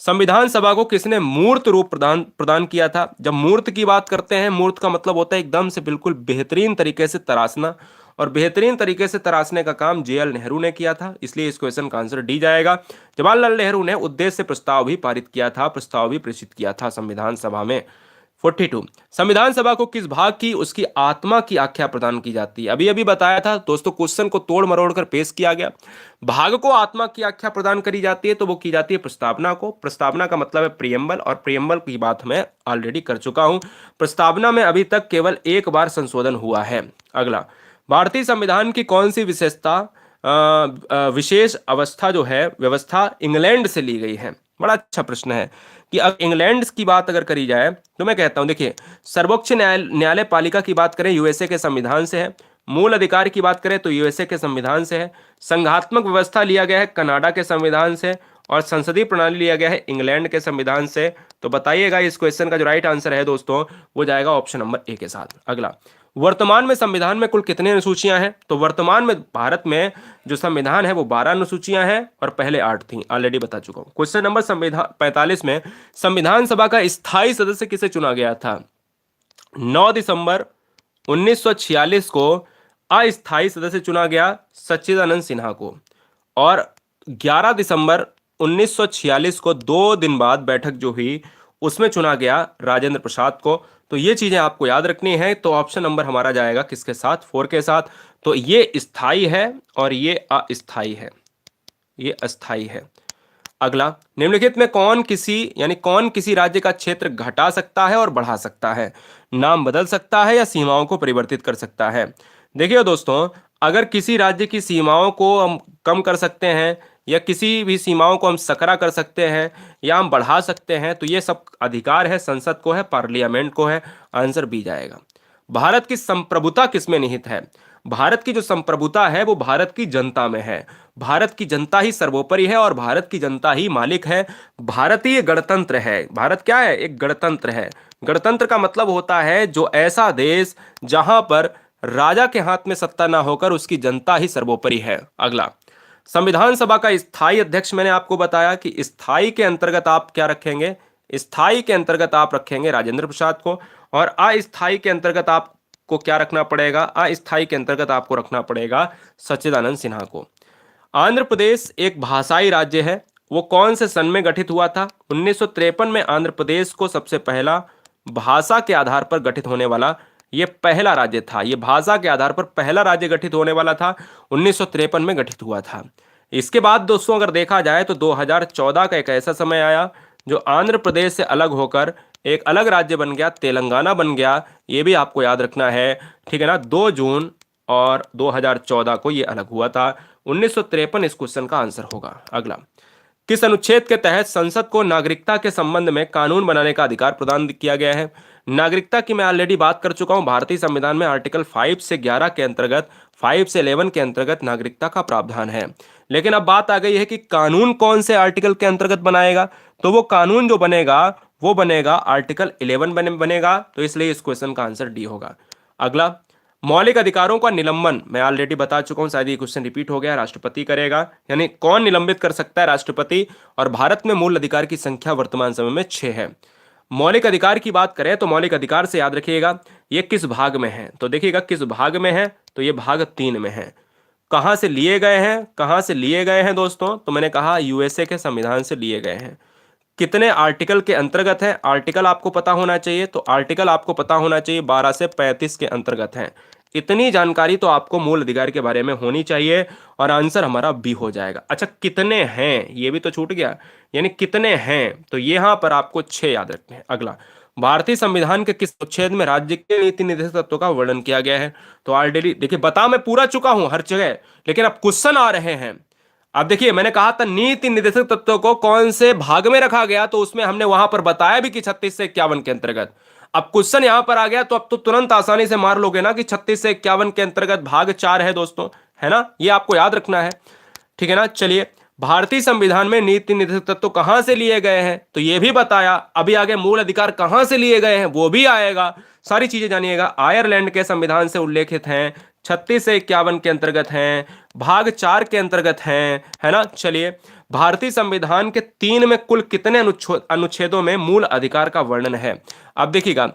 संविधान सभा को किसने मूर्त रूप प्रदान प्रदान किया था? जब मूर्त की बात करते हैं, मूर्त का मतलब होता है एकदम से बिल्कुल बेहतरीन तरीके से तराशना, और बेहतरीन तरीके से तराशने का काम जेएल नेहरू ने किया था, इसलिए इस क्वेश्चन का आंसर डी जाएगा। जवाहरलाल नेहरू ने उद्देश्य प्रस्ताव भी पारित किया था, प्रस्ताव भी प्रेषित किया था संविधान सभा में। 42, संविधान सभा को किस भाग की उसकी आत्मा की आख्या प्रदान की जाती है? अभी अभी बताया था दोस्तों, क्वेश्चन को तोड़ मरोड़ कर पेश किया गया। भाग को आत्मा की आख्या प्रदान करी जाती है तो वो की जाती है प्रस्तावना को। प्रस्तावना का मतलब है प्रियम्बल, और प्रियम्बल की बात मैं ऑलरेडी कर चुका हूं। प्रस्तावना में अभी तक केवल एक बार संशोधन हुआ है। अगला, भारतीय संविधान की कौन सी विशेषता विशेष अवस्था जो है व्यवस्था इंग्लैंड से ली गई है? बड़ा अच्छा प्रश्न है कि अब इंग्लैंड की बात अगर करी जाए तो मैं कहता हूं, देखिए, सर्वोच्च न्यायालय पालिका की बात करें यूएसए के संविधान से है। मूल अधिकार की बात करें तो यूएसए के संविधान से है। संघात्मक व्यवस्था लिया गया है कनाडा के संविधान से, और संसदीय प्रणाली लिया गया है इंग्लैंड के संविधान से। तो बताइएगा इस क्वेश्चन का जो राइट आंसर है दोस्तों, वो जाएगा ऑप्शन नंबर ए के साथ। अगला, वर्तमान में संविधान में कुल कितनी अनुसूचियां हैं? तो वर्तमान में भारत में जो संविधान है वो 12 अनुसूचियां हैं, और पहले 8 थी, ऑलरेडी बता चुका हूं। क्वेश्चन नंबर संविधान 45 में संविधान सभा का स्थायी सदस्य किसे चुना गया था? 9 दिसंबर 1946 को अस्थायी सदस्य चुना गया सच्चिदानंद सिन्हा को, और 11 दिसंबर 1946 को 2 दिन बाद बैठक जो हुई उसमें चुना गया राजेंद्र प्रसाद को। तो ये चीजें आपको याद रखनी है। तो ऑप्शन नंबर हमारा जाएगा किसके साथ? 4 के साथ। तो ये स्थायी है और ये अस्थायी है, ये अस्थायी है। अगला, निम्नलिखित में कौन किसी राज्य का क्षेत्र घटा सकता है और बढ़ा सकता है? नाम बदल सकता है या सीमाओं को परिवर्तित कर सकता है? देखिए दोस्तों, अगर किसी राज्य की सीमाओं को हम कम कर सकते हैं, या किसी भी सीमाओं को हम सकरा कर सकते हैं, या हम बढ़ा सकते हैं, तो ये सब अधिकार है संसद को है, पार्लियामेंट को है। आंसर बी जाएगा। भारत की संप्रभुता किसमें निहित है? भारत की जो संप्रभुता है वो भारत की जनता में है। भारत की जनता ही सर्वोपरि है और भारत की जनता ही मालिक है। भारतीय गणतंत्र है। भारत क्या है? एक गणतंत्र है। गणतंत्र का मतलब होता है जो ऐसा देश जहां पर राजा के हाथ में सत्ता ना होकर उसकी जनता ही सर्वोपरि है। अगला, संविधान सभा का स्थायी अध्यक्ष मैंने आपको बताया कि स्थायी के अंतर्गत आप क्या रखेंगे? स्थायी के अंतर्गत आप रखेंगे राजेंद्र प्रसाद को, और अस्थायी के अंतर्गत आपको क्या रखना पड़ेगा? अस्थायी के अंतर्गत आपको रखना पड़ेगा सच्चिदानंद सिन्हा को। आंध्र प्रदेश एक भाषाई राज्य है, वो कौन से सन में गठित हुआ था? 1953 में आंध्र प्रदेश को सबसे पहला भाषा के आधार पर गठित होने वाला ये पहला राज्य था। ये भाषा के आधार पर पहला राज्य गठित होने वाला था, 1953 में गठित हुआ था। इसके बाद दोस्तों अगर देखा जाए तो 2014 का एक ऐसा समय आया जो आंध्र प्रदेश से अलग होकर एक अलग राज्य बन गया, तेलंगाना बन गया। ये भी आपको याद रखना है, ठीक है ना? 2 जून और 2014 को ये अलग हुआ था। 1953 इस क्वेश्चन का आंसर होगा। अगला, किस अनुच्छेद के तहत संसद को नागरिकता के संबंध में कानून बनाने का अधिकार प्रदान किया गया है? नागरिकता की मैं ऑलरेडी बात कर चुका हूं। भारतीय संविधान में आर्टिकल 5 से 11 के अंतर्गत, 5 से 11 के अंतर्गत नागरिकता का प्रावधान है। लेकिन अब बात आ गई है कि कानून कौन से आर्टिकल के अंतर्गत बनाएगा? तो वो कानून जो बनेगा वो बनेगा आर्टिकल 11 बनेगा। तो इसलिए इस क्वेश्चन का आंसर डी होगा। अगला, मौलिक अधिकारों का निलंबन मैं ऑलरेडी बता चुका हूं, शायद ये क्वेश्चन रिपीट हो गया। राष्ट्रपति करेगा, यानी कौन निलंबित कर सकता है? राष्ट्रपति। और भारत में मूल अधिकार की संख्या वर्तमान समय में 6 है। मौलिक अधिकार की बात करें तो मौलिक अधिकार से याद रखिएगा ये किस भाग में है? तो देखिएगा किस भाग में है, तो ये भाग 3 में है। कहां से लिए गए हैं? कहां से लिए गए हैं दोस्तों? तो मैंने कहा यूएसए के संविधान से लिए गए हैं। कितने आर्टिकल के अंतर्गत है? आर्टिकल आपको पता होना चाहिए। तो आर्टिकल आपको पता होना चाहिए 12 से 35 के अंतर्गत है। इतनी जानकारी तो आपको मूल अधिकार के बारे में होनी चाहिए, और आंसर हमारा बी हो जाएगा। अच्छा, कितने हैं ये भी तो छूट गया, यानी कितने हैं? तो यहां पर आपको 6 याद रखने हैं। अगला, भारतीय संविधान के किस अनुच्छेद में राज्य के नीति निर्देशक तत्वों का वर्णन किया गया है? तो ऑलरेडी देखिए बता मैं पूरा चुका हूं हर जगह, लेकिन अब क्वेश्चन आ रहे हैं। अब देखिए मैंने कहा था नीति निर्देशक तत्वों को कौन से भाग में रखा गया, तो उसमें हमने वहां पर बताया भी कि 36 से 51 के अंतर्गत। अब क्वेश्चन यहां पर आ गया तो अब तो तुरंत आसानी से मार लोगे ना कि 36 से 51 के अंतर्गत भाग 4 है दोस्तों, है ना, ये आपको याद रखना है। ठीक है ना। चलिए, भारतीय संविधान में नीति निर्देशक तत्व कहां से लिए गए हैं तो ये भी बताया। अभी आगे मूल अधिकार कहां से लिए गए हैं वो भी आएगा, सारी चीजें जानिएगा। आयरलैंड के संविधान से उल्लेखित हैं, 36 से 51 के अंतर्गत हैं, भाग 4 के अंतर्गत हैं, है ना। चलिए, भारतीय संविधान के 3 में कुल कितने अनुच्छेदों में मूल अधिकार का वर्णन है। अब देखिएगा,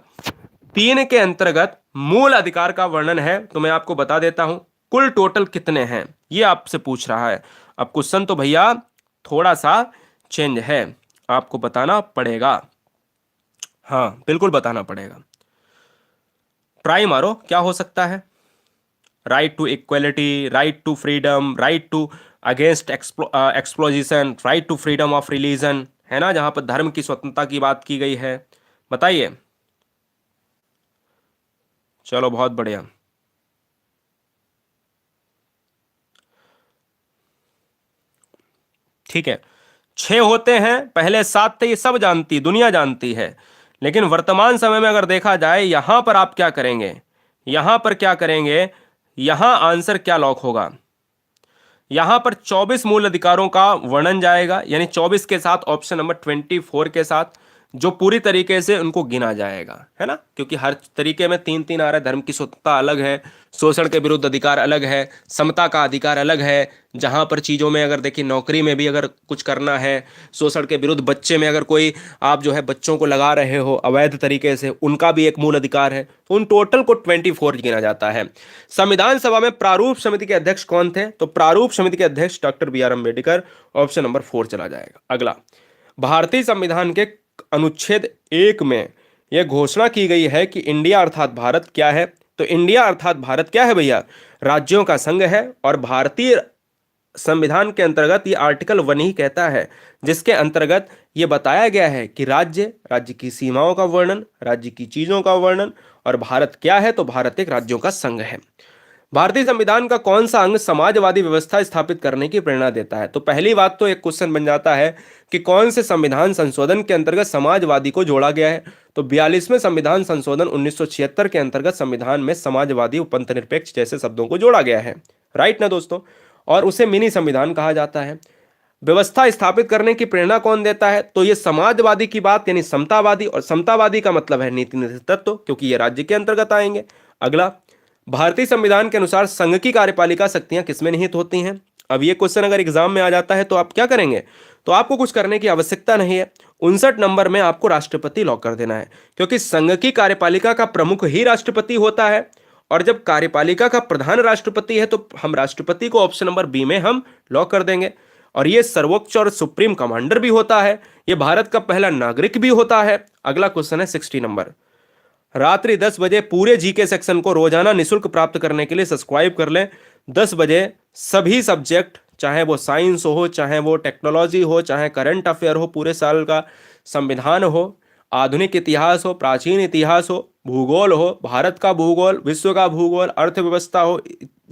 3 के अंतर्गत मूल अधिकार का वर्णन है तो मैं आपको बता देता हूं कुल टोटल कितने हैं, ये आपसे पूछ रहा है। अब क्वेश्चन तो भैया थोड़ा सा चेंज है, आपको बताना पड़ेगा, हाँ बिल्कुल बताना पड़ेगा। ट्राई मारो क्या हो सकता है। Right to equality, right to freedom, right to against exploitation, right to freedom of religion, है ना, जहां पर धर्म की स्वतंत्रता की बात की गई है। बताइए। चलो बहुत बढ़िया। ठीक है, 6 होते हैं, पहले 7 थे, ये सब जानती दुनिया जानती है। लेकिन वर्तमान समय में अगर देखा जाए यहां पर आप क्या करेंगे, यहां पर क्या करेंगे, यहां आंसर क्या लॉक होगा। यहां पर 24 मूल अधिकारों का वर्णन जाएगा, यानी 24 के साथ ऑप्शन नंबर 24 के साथ, जो पूरी तरीके से उनको गिना जाएगा, है ना, क्योंकि हर तरीके में 3 3 आ रहा है। धर्म की स्वतंत्रता अलग है, शोषण के विरुद्ध अधिकार अलग है, समता का अधिकार अलग है। जहां पर चीजों में अगर देखिए, नौकरी में भी अगर कुछ करना है, शोषण के विरुद्ध, बच्चे में अगर कोई आप जो है बच्चों को लगा रहे हो अवैध तरीके से, उनका भी एक मूल अधिकार है। तो उन टोटल को 24 गिना जाता है। संविधान सभा में प्रारूप समिति के अध्यक्ष कौन थे, तो प्रारूप समिति के अध्यक्ष doctor B R Ambedkar, option number 4 चला जाएगा। अगला, भारतीय संविधान के अनुच्छेद 1 में यह घोषणा की गई है कि इंडिया अर्थात भारत क्या है, तो इंडिया अर्थात भारत क्या है भैया, राज्यों का संघ है। और भारतीय संविधान के अंतर्गत ये आर्टिकल 1 ही कहता है, जिसके अंतर्गत ये बताया गया है कि राज्य, राज्य की सीमाओं का वर्णन, राज्य की चीजों का वर्णन, और भारत क्या है, तो भारत एक राज्यों का संघ है। भारतीय संविधान का कौन सा अंग समाजवादी व्यवस्था स्थापित करने की प्रेरणा देता है, तो पहली बात तो एक क्वेश्चन बन जाता है कि कौन से संविधान संशोधन के अंतर्गत समाजवादी को जोड़ा गया है। तो 42वें संविधान संशोधन 1976 के अंतर्गत संविधान में समाजवादी, उपनिरपेक्ष जैसे शब्दों को जोड़ा गया है, राइट ना दोस्तों, और उसे मिनी संविधान कहा जाता है। व्यवस्था स्थापित करने की प्रेरणा कौन देता है, तो ये समाजवादी की बात यानी समतावादी, और समतावादी का मतलब है नीति निर्देशक तत्व, क्योंकि ये राज्य के अंतर्गत आएंगे। अगला, भारतीय संविधान के अनुसार संघ की कार्यपालिका शक्तियां किसमें निहित होती हैं। अब ये क्वेश्चन अगर एग्जाम में आ जाता है तो आप क्या करेंगे, तो आपको कुछ करने की आवश्यकता नहीं है। 59 नंबर में आपको राष्ट्रपति लॉक कर देना है, क्योंकि संघ की कार्यपालिका का प्रमुख ही राष्ट्रपति होता है। और जब कार्यपालिका का प्रधान राष्ट्रपति है तो हम राष्ट्रपति को ऑप्शन नंबर बी में हम लॉक कर देंगे। और ये सर्वोच्च और सुप्रीम कमांडर भी होता है, ये भारत का पहला नागरिक भी होता है। अगला क्वेश्चन है 60 नंबर। रात्रि 10 बजे पूरे जीके सेक्शन को रोजाना निशुल्क प्राप्त करने के लिए सब्सक्राइब कर लें। 10 बजे सभी सब्जेक्ट, चाहे वो साइंस हो, चाहे वो टेक्नोलॉजी हो, चाहे करंट अफेयर हो, पूरे साल का संविधान हो, आधुनिक इतिहास हो, प्राचीन इतिहास हो, भूगोल हो, भारत का भूगोल, विश्व का भूगोल, अर्थव्यवस्था हो,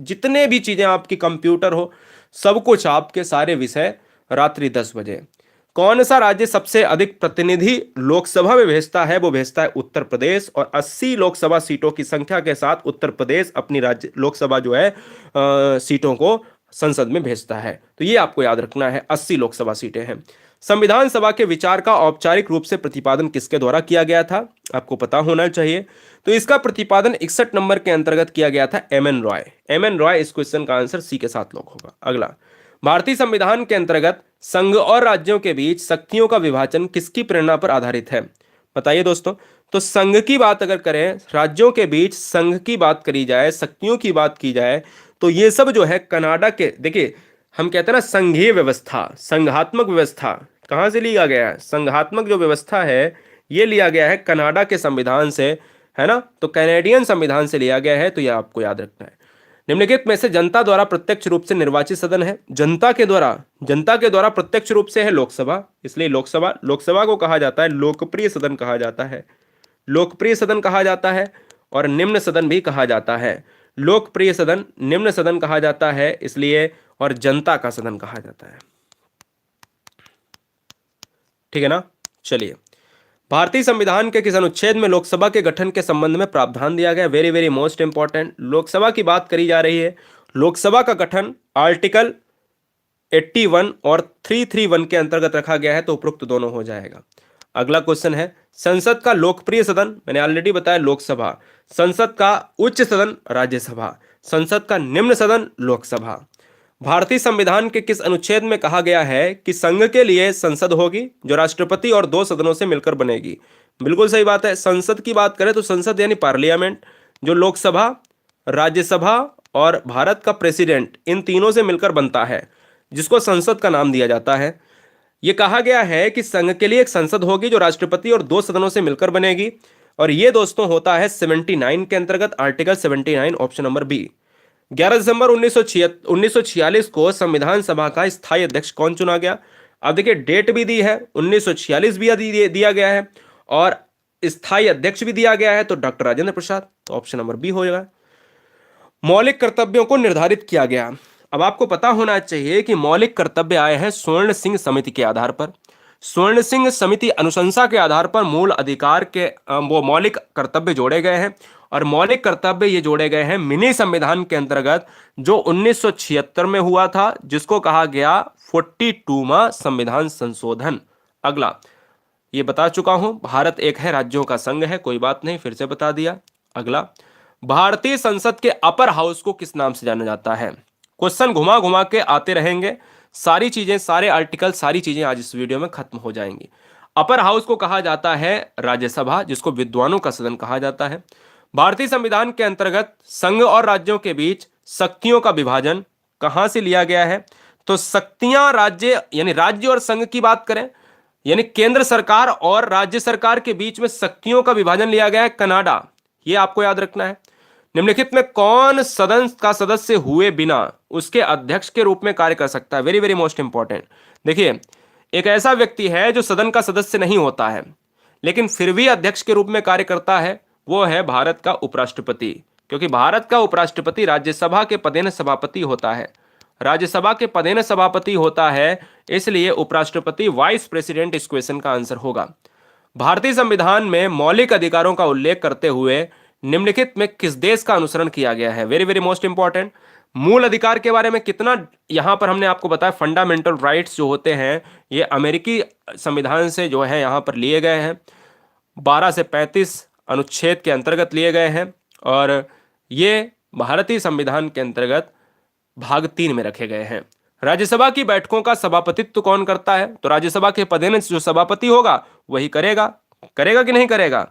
जितने भी चीजें आपकी, कंप्यूटर हो, सब कुछ आपके सारे विषय रात्रि 10 बजे। कौन सा राज्य सबसे अधिक प्रतिनिधि लोकसभा में भेजता है, वो भेजता है उत्तर प्रदेश। और 80 लोकसभा सीटों की संख्या के साथ उत्तर प्रदेश अपनी राज्य लोकसभा जो है सीटों को संसद में भेजता है। तो ये आपको याद रखना है, 80 लोकसभा सीटें हैं। संविधान सभा के विचार का औपचारिक रूप से प्रतिपादन किसके द्वारा किया गया था, आपको पता होना चाहिए। तो इसका प्रतिपादन 61 नंबर के अंतर्गत किया गया था, M N Roy. M N Roy, इस क्वेश्चन का आंसर सी के साथ लॉक होगा। अगला, भारतीय संविधान के अंतर्गत संघ और राज्यों के बीच शक्तियों का विभाजन किसकी प्रेरणा पर आधारित है, बताइए दोस्तों। तो संघ की बात अगर करें, राज्यों के बीच संघ की बात करी जाए, शक्तियों की बात की जाए, तो ये सब जो है कनाडा के, देखिए हम कहते हैं ना संघीय व्यवस्था, संघात्मक व्यवस्था कहां से लिया गया है, संघात्मक जो व्यवस्था है ये लिया गया है कनाडा के संविधान से, है ना, तो कैनेडियन संविधान से लिया गया है। तो यह आपको याद रखना है। निम्नलिखित में से जनता द्वारा प्रत्यक्ष रूप से निर्वाचित सदन है, जनता के द्वारा प्रत्यक्ष रूप से है लोकसभा, इसलिए लोकसभा को कहा जाता है लोकप्रिय सदन कहा जाता है, लोकप्रिय सदन कहा जाता है। और निम्न सदन भी कहा जाता है, लोकप्रिय सदन, निम्न सदन कहा जाता है इसलिए, और जनता का सदन कहा जाता है, ठीक है ना। चलिए, भारतीय संविधान के किस अनुच्छेद में लोकसभा के गठन के संबंध में प्रावधान दिया गया? Very very most important, Lok Sabha की बात करी जा रही है। लोकसभा का गठन आर्टिकल 81 और 331 के अंतर्गत रखा गया है, तो उपरोक्त दोनों हो जाएगा। अगला क्वेश्चन है, संसद का लोकप्रिय सदन, मैंने ऑलरेडी बताया लोकसभा। संसद का उच्च सदन राज्यसभा। संसद का निम्न सदन लोकसभा। भारतीय संविधान के किस अनुच्छेद में कहा गया है कि संघ के लिए संसद होगी जो राष्ट्रपति और दो सदनों से मिलकर बनेगी? बिल्कुल सही बात है। संसद की बात करें तो संसद यानी पार्लियामेंट, जो लोकसभा, राज्यसभा और भारत का प्रेसिडेंट, इन तीनों से मिलकर बनता है, जिसको संसद का नाम दिया जाता है। यह कहा गया है कि संघ के लिए एक संसद होगी जो राष्ट्रपति और दो सदनों से मिलकर बनेगी, और यह दोस्तों होता है 79 के अंतर्गत, आर्टिकल 79, ऑप्शन नंबर बी। 11 दिसंबर 1946 को संविधान सभा का स्थायी अध्यक्ष कौन चुना गया? अब देखिए डेट भी दी है, 1946 भी दिया गया है और स्थायी अध्यक्ष भी दिया गया है, तो डॉक्टर राजेंद्र प्रसाद, तो ऑप्शन नंबर बी होगा। मौलिक कर्तव्यों को निर्धारित किया गया। अब आपको पता होना चाहिए कि मौलिक कर्तव्य आए हैं स्वर्ण सिंह समिति के आधार पर। स्वर्ण सिंह समिति अनुशंसा के आधार पर मूल अधिकार के वो मौलिक कर्तव्य जोड़े गए हैं, और मौलिक कर्तव्य ये जोड़े गए हैं मिनी संविधान के अंतर्गत, जो 1976 में हुआ था, जिसको कहा गया 42वां संविधान संशोधन। अगला, ये बता चुका हूं, भारत एक है, राज्यों का संघ है, कोई बात नहीं, फिर से बता दिया। अगला, भारतीय संसद के अपर हाउस को किस नाम से जाना जाता है? क्वेश्चन घुमा घुमा के आते रहेंगे, सारी चीजें, सारे आर्टिकल, सारी चीजें आज इस वीडियो में खत्म हो जाएंगी। अपर हाउस को कहा जाता है राज्यसभा, जिसको विद्वानों का सदन कहा जाता है। भारतीय संविधान के अंतर्गत संघ और राज्यों के बीच शक्तियों का विभाजन कहां से लिया गया है? तो शक्तियां राज्य यानी राज्य और संघ की बात करें, यानी केंद्र सरकार और राज्य सरकार के बीच में शक्तियों का विभाजन लिया गया है कनाडा, ये आपको याद रखना है। निम्नलिखित में कौन सदन का सदस्य हुए बिना उसके अध्यक्ष के रूप में कार्य कर सकता है? Very very most important. देखिए, एक ऐसा व्यक्ति है जो सदन का सदस्य नहीं होता है लेकिन फिर भी अध्यक्ष के रूप में कार्य करता है, वो है भारत का उपराष्ट्रपति, क्योंकि भारत का उपराष्ट्रपति राज्यसभा के पदेन सभापति होता है। राज्यसभा के पदेन सभापति होता है, इसलिए उपराष्ट्रपति वाइस प्रेसिडेंट इस क्वेश्चन का आंसर होगा। भारतीय संविधान में मौलिक अधिकारों का उल्लेख करते हुए निम्नलिखित में किस देश का अनुसरण किया गया है? Very very most important. मूल अधिकार के बारे में कितना यहां पर हमने आपको बताया, फंडामेंटल राइट्स जो होते हैं ये अमेरिकी संविधान से जो है यहां पर लिए गए हैं, 12 से 35 अनुच्छेद के अंतर्गत लिए गए हैं, और ये भारतीय संविधान के अंतर्गत भाग 3 में रखे गए हैं। राज्यसभा की बैठकों का सभापतित्व कौन करता है? तो राज्यसभा के पदेन जो सभापति होगा वही करेगा। करेगा कि नहीं करेगा?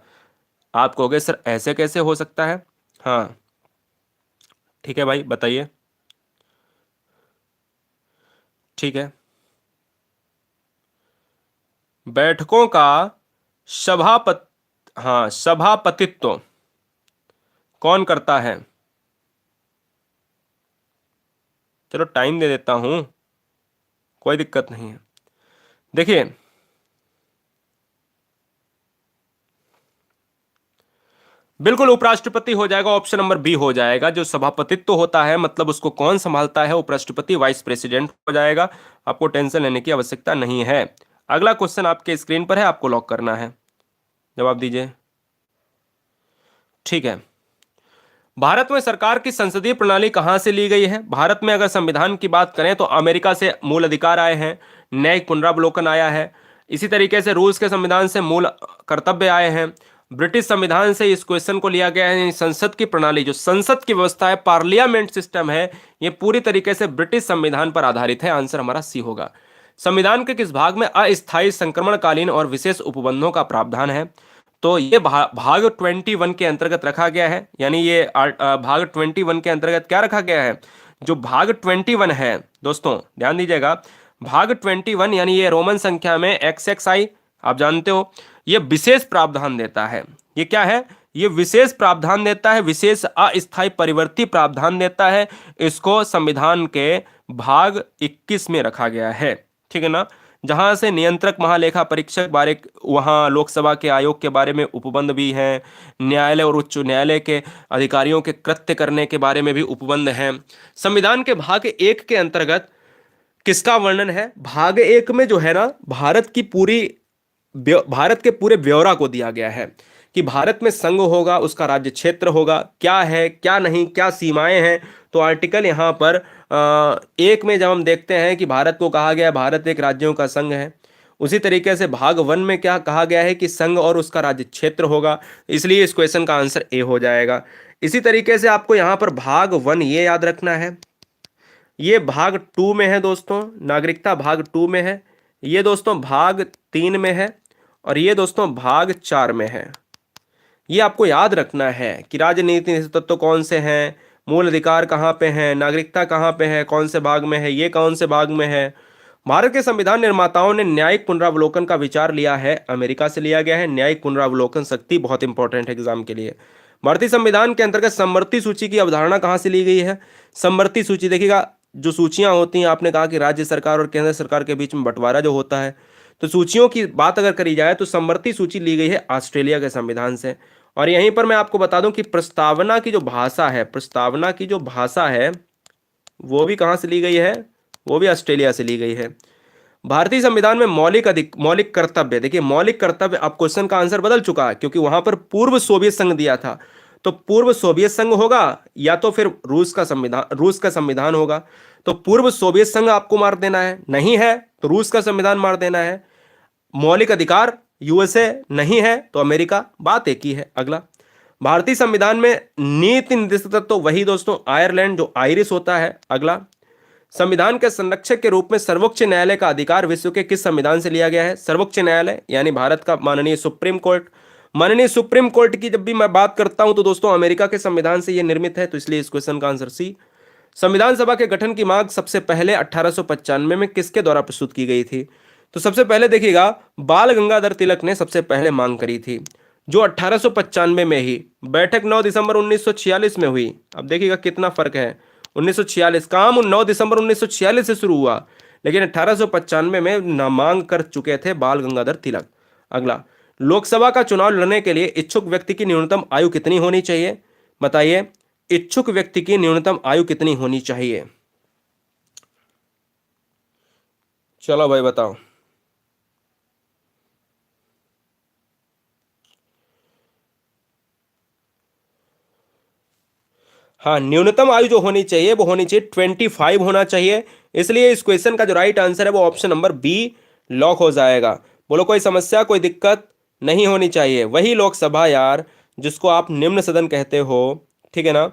आप कहोगे सर ऐसे कैसे हो सकता है? हाँ ठीक है भाई, बताइए। ठीक है, बैठकों का सभापतित्व कौन करता है? चलो टाइम दे देता हूं, कोई दिक्कत नहीं है। देखिए, बिल्कुल उपराष्ट्रपति हो जाएगा, ऑप्शन नंबर बी हो जाएगा। जो सभापतित्व होता है मतलब उसको कौन संभालता है? उपराष्ट्रपति, वाइस प्रेसिडेंट हो जाएगा। आपको टेंशन लेने की आवश्यकता नहीं है। अगला क्वेश्चन आपके स्क्रीन पर है, आपको लॉक करना है, जवाब दीजिए। ठीक है, भारत में सरकार की संसदीय प्रणाली कहां से ली गई है? भारत में अगर संविधान की बात करें तो अमेरिका से मूल अधिकार आए हैं, न्यायिक पुनरावलोकन आया है, इसी तरीके से रूस के संविधान से मूल कर्तव्य आए हैं, ब्रिटिश संविधान से इस क्वेश्चन को लिया गया है। संसद की प्रणाली, जो संसद की व्यवस्था है, पार्लियामेंट सिस्टम है, ये पूरी तरीके से ब्रिटिश संविधान पर आधारित है। आंसर हमारा सी होगा। संविधान के किस भाग में अस्थायी संक्रमणकालीन और विशेष उपबंधों का प्रावधान है? तो ये भाग 21 के अंतर्गत रखा गया है, यानी ये भाग 21 के अंतर्गत क्या रखा गया है? जो भाग 21 है दोस्तों, ध्यान दीजिएगा, भाग 21 यानी ये रोमन संख्या में XXI, आप जानते हो, ये विशेष प्रावधान देता है। ये क्या है? ये विशेष प्रावधान देता है, विशेष अस्थायी परिवर्ती प्रावधान देता है। इसको संविधान के भाग 21 में रखा गया है, ठीक है ना, जहां से नियंत्रक, महालेखा परीक्षक बारे, वहां लोकसभा के आयोग के बारे में उपबंध भी हैं, न्यायालय और उच्च न्यायालय के अधिकारियों के कृत्य करने के बारे में भी उपबंध हैं। संविधान के भाग 1 के अंतर्गत किसका वर्णन है? भाग 1 में जो है ना, भारत की पूरी भारत के पूरे ब्यौरा को दिया गया है कि भारत में संघ होगा, उसका राज्य क्षेत्र होगा, क्या है क्या नहीं, क्या सीमाएं हैं। तो आर्टिकल यहाँ पर एक में जब हम देखते हैं कि भारत को कहा गया है भारत एक राज्यों का संघ है, उसी तरीके से भाग वन में क्या कहा गया है कि संघ और उसका राज्य क्षेत्र होगा। इसलिए इस क्वेश्चन का आंसर ए हो जाएगा। इसी तरीके से आपको यहाँ पर भाग वन ये याद रखना है, ये भाग टू में है दोस्तों, नागरिकता भाग टू में है, ये दोस्तों भाग तीन में है, और ये दोस्तों भाग चार में है। ये आपको याद रखना है कि राजनीति तत्व कौन से हैं, मूल अधिकार कहाँ पे हैं, नागरिकता कहाँ पे है, कौन से भाग में है, ये कौन से भाग में है। भारत के संविधान निर्माताओं ने न्यायिक पुनरावलोकन का विचार लिया है, अमेरिका से लिया गया है। न्यायिक पुनरावलोकन शक्ति बहुत इंपॉर्टेंट है एग्जाम के लिए। भारतीय संविधान के अंतर्गत समवर्ती सूची की अवधारणा कहाँ से ली गई है? समवर्ती सूची देखिएगा, जो सूचियां होती हैं, आपने कहा कि राज्य सरकार और केंद्र सरकार के बीच में बंटवारा जो होता है, तो सूचियों की बात अगर करी जाए तो समवर्ती सूची ली गई है ऑस्ट्रेलिया के संविधान से। और यहीं पर मैं आपको बता दूं कि प्रस्तावना की जो भाषा है, प्रस्तावना की जो भाषा है वो भी कहाँ से ली गई है? वो भी ऑस्ट्रेलिया से ली गई है। भारतीय संविधान में मौलिक कर्तव्य, देखिए मौलिक कर्तव्य, अब क्वेश्चन का आंसर बदल चुका है क्योंकि वहां पर पूर्व सोवियत संघ दिया था। तो पूर्व सोवियत संघ होगा या तो फिर रूस का संविधान होगा। तो पूर्व सोवियत संघ आपको मार देना है, नहीं है तो रूस का संविधान मार देना है। मौलिक अधिकार यूएसए, नहीं है तो अमेरिका, बात एक ही है। अगला, भारतीय संविधान में नीति निर्देशक तत्व, तो वही दोस्तों आयरलैंड जो आयरिश होता है। अगला, संविधान के संरक्षक के रूप में सर्वोच्च न्यायालय का अधिकार विश्व के किस संविधान से लिया गया है? सर्वोच्च न्यायालय यानी भारत का माननीय सुप्रीम कोर्ट। माननीय सुप्रीम कोर्ट की जब भी मैं बात करता हूं तो दोस्तों अमेरिका के संविधान से यह निर्मित है, तो इसलिए इस क्वेश्चन का आंसर सी। संविधान सभा के गठन की मांग सबसे पहले 1895 में किसके द्वारा प्रस्तुत की गई थी? तो सबसे पहले देखिएगा, बाल गंगाधर तिलक ने सबसे पहले मांग करी थी, जो 1895 में ही। बैठक 9 दिसंबर 1946 में हुई। अब देखिएगा कितना फर्क है, 1946 काम 9 दिसंबर 1946 से शुरू हुआ, लेकिन 1895 में नामांक कर चुके थे बाल गंगाधर तिलक। अगला, लोकसभा का चुनाव लड़ने के लिए इच्छुक व्यक्ति की न्यूनतम आयु कितनी होनी चाहिए? बताइए, इच्छुक व्यक्ति की न्यूनतम आयु कितनी होनी चाहिए? चलो भाई बताओ। हाँ, न्यूनतम आयु जो होनी चाहिए वो होनी चाहिए 25 होना चाहिए। इसलिए इस क्वेश्चन का जो राइट आंसर है वो ऑप्शन नंबर बी लॉक हो जाएगा। बोलो कोई समस्या, कोई दिक्कत नहीं होनी चाहिए। वही लोकसभा यार जिसको आप निम्न सदन कहते हो, ठीक है ना?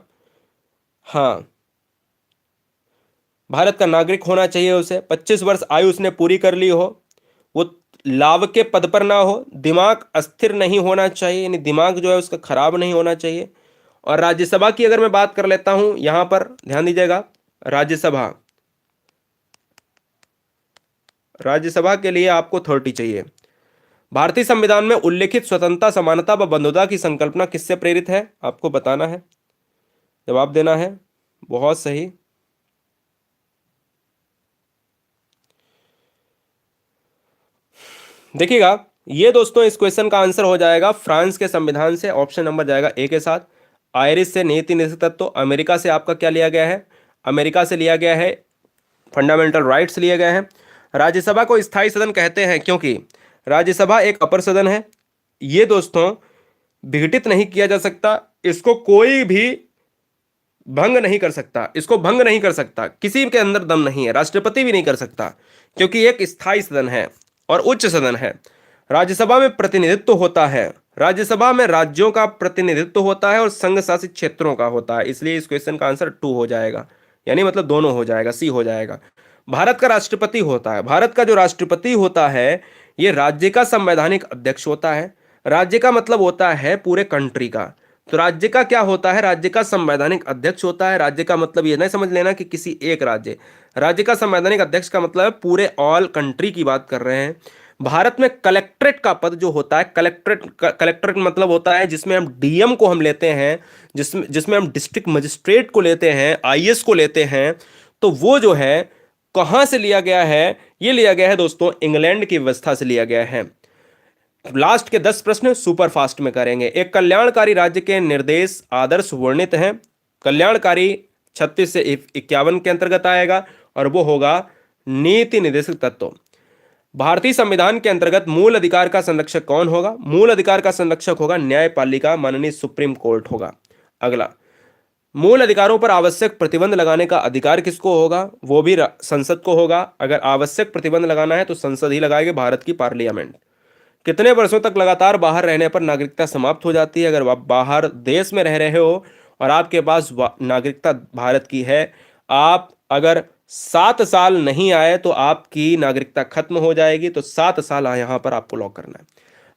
हाँ, भारत का नागरिक होना चाहिए उसे, 25 वर्ष आयु उसने पूरी कर ली हो, वो लाभ के पद पर ना हो, दिमाग अस्थिर नहीं होना चाहिए, यानी दिमाग जो है उसका खराब नहीं होना चाहिए। और राज्यसभा की अगर मैं बात कर लेता हूं, यहां पर ध्यान दीजिएगा, राज्यसभा, राज्यसभा के लिए आपको 30 चाहिए। भारतीय संविधान में उल्लेखित स्वतंत्रता, समानता व बंधुता की संकल्पना किससे प्रेरित है? आपको बताना है, जवाब देना है। बहुत सही। देखिएगा, ये दोस्तों इस क्वेश्चन का आंसर हो जाएगा फ्रांस के संविधान से, ऑप्शन नंबर जाएगा ए के साथ। आयरिश से नीति निर्देशक तत्व, अमेरिका से आपका क्या लिया गया है? अमेरिका से लिया गया है फंडामेंटल राइट्स लिए गए हैं। राज्यसभा को स्थायी सदन कहते हैं क्योंकि राज्यसभा एक अपर सदन है। ये दोस्तों विघटित नहीं किया जा सकता, इसको कोई भी भंग नहीं कर सकता, इसको भंग नहीं कर सकता, किसी के अंदर दम नहीं है, राष्ट्रपति भी नहीं कर सकता, क्योंकि एक स्थायी सदन है और उच्च सदन है। राज्यसभा में प्रतिनिधित्व होता है, राज्यसभा में राज्यों का प्रतिनिधित्व होता है और संघ शासित क्षेत्रों का होता है। इसलिए इस क्वेश्चन का आंसर 2 हो जाएगा, यानी मतलब दोनों हो जाएगा, सी हो जाएगा। भारत का राष्ट्रपति होता है, भारत का जो राष्ट्रपति होता है ये राज्य का संवैधानिक अध्यक्ष होता है। राज्य का मतलब होता है पूरे कंट्री का, तो राज्य का क्या होता है? राज्य का संवैधानिक अध्यक्ष होता है। राज्य का मतलब ये नहीं समझ लेना कि किसी एक राज्य का संवैधानिक अध्यक्ष का मतलब है पूरे ऑल कंट्री की बात कर रहे हैं। भारत में कलेक्ट्रेट का पद जो होता है, कलेक्ट्रेट मतलब होता है जिसमें हम डीएम को हम लेते हैं, जिसमें हम डिस्ट्रिक्ट मजिस्ट्रेट को लेते हैं, आईएएस को लेते हैं। तो वो जो है कहां से लिया गया है? ये लिया गया है दोस्तों इंग्लैंड की व्यवस्था से लिया गया है। लास्ट के 10 प्रश्न सुपर फास्ट में करेंगे। एक कल्याणकारी राज्य के निर्देश आदर्श वर्णित हैं। कल्याणकारी 36 से 51 के अंतर्गत आएगा और वो होगा नीति निर्देशक तत्व। भारतीय संविधान के अंतर्गत मूल अधिकार का संरक्षक कौन होगा? मूल अधिकार का संरक्षक होगा न्यायपालिका, माननीय सुप्रीम कोर्ट होगा। अगला, मूल अधिकारों पर आवश्यक प्रतिबंध लगाने का अधिकार किसको होगा? वो भी संसद को होगा। अगर आवश्यक प्रतिबंध लगाना है तो संसद ही लगाएगी, भारत की पार्लियामेंट। कितने वर्षों तक लगातार बाहर रहने पर नागरिकता समाप्त हो जाती है? अगर आप बाहर देश में रह रहे हो और आपके पास नागरिकता भारत की है, आप अगर 7 साल नहीं आए तो आपकी नागरिकता खत्म हो जाएगी। तो 7 साल यहां पर आपको लॉक करना है।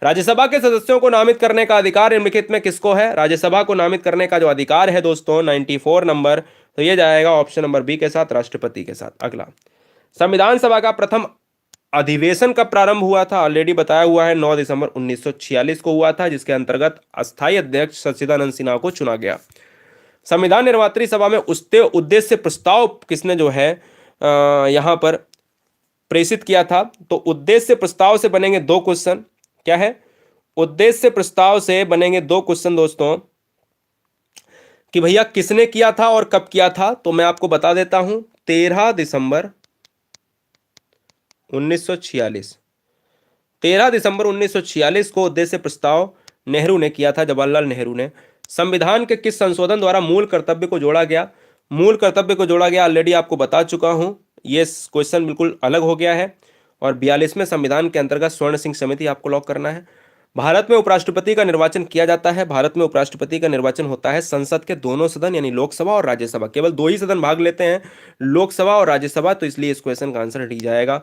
राज्यसभा के सदस्यों को नामित करने का अधिकार निम्नलिखित में किसको है? राज्यसभा को नामित करने का जो अधिकार है दोस्तों 94 नंबर, तो ये जाएगा ऑप्शन नंबर बी के साथ, राष्ट्रपति के साथ। अगला, संविधान सभा का प्रथम अधिवेशन कब प्रारंभ हुआ था? ऑलरेडी बताया हुआ है, 9 दिसंबर 1946 को हुआ था, जिसके अंतर्गत अस्थायी अध्यक्ष सच्चिदानंद सिन्हा को चुना गया। संविधान निर्मात्री सभा में उद्देश्य प्रस्ताव किसने जो है यहां पर प्रेषित किया था? तो उद्देश्य प्रस्ताव से बनेंगे 2 क्वेश्चन। क्या है? उद्देश्य प्रस्ताव से बनेंगे 2 क्वेश्चन दोस्तों, कि भैया किसने किया था और कब किया था। तो मैं आपको बता देता हूं, 13 दिसंबर 1946, 13 दिसंबर 1946 को उद्देश्य प्रस्ताव नेहरू ने किया था, जवाहरलाल नेहरू ने। संविधान के किस संशोधन द्वारा मूल कर्तव्य को जोड़ा गया? मूल कर्तव्य को जोड़ा गया, ऑलरेडी आपको बता चुका हूं, ये क्वेश्चन बिल्कुल अलग हो गया है। और 42वें संविधान के अंतर्गत स्वर्ण सिंह समिति आपको लॉक करना है। भारत में उपराष्ट्रपति का निर्वाचन किया जाता है। भारत में उपराष्ट्रपति का निर्वाचन होता है संसद के दोनों सदन यानी लोकसभा और राज्यसभा। केवल 2 ही सदन भाग लेते हैं, लोकसभा और राज्यसभा, तो इसलिए इस क्वेश्चन का आंसर डी जाएगा।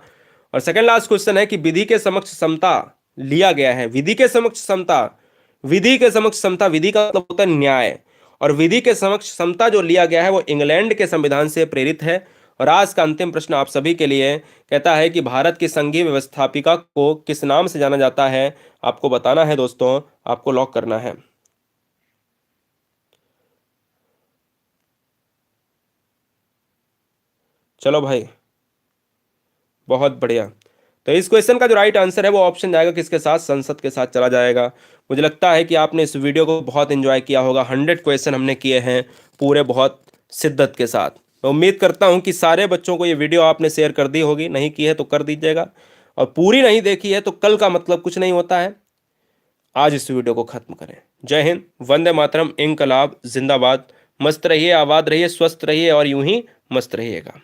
और सेकंड लास्ट क्वेश्चन है कि विधि के समक्ष समता लिया गया है। विधि के समक्ष समता, विधि के समक्ष समता, विधि का मतलब होता है न्याय, और विधि के समक्ष समता जो लिया गया है वो इंग्लैंड के संविधान से प्रेरित है। और आज का अंतिम प्रश्न आप सभी के लिए कहता है कि भारत की संघीय व्यवस्थापिका को किस नाम से जाना जाता है? आपको बताना है दोस्तों, आपको लॉक करना है। चलो भाई, बहुत बढ़िया। तो इस क्वेश्चन का जो राइट आंसर है वो ऑप्शन जाएगा किसके साथ? संसद के साथ चला जाएगा। मुझे लगता है कि आपने इस वीडियो को बहुत एंजॉय किया होगा। 100 क्वेश्चन हमने किए हैं पूरे, बहुत शिद्दत के साथ। मैं उम्मीद करता हूं कि सारे बच्चों को ये वीडियो आपने शेयर कर दी होगी, नहीं की है तो कर दीजिएगा, और पूरी नहीं देखी है तो कल का मतलब कुछ नहीं होता है। आज इस वीडियो को खत्म करें। जय हिंद, वंदे मातरम, इंकलाब जिंदाबाद। मस्त रहिए, आबाद रहिए, स्वस्थ रहिए और यूं ही मस्त रहिएगा।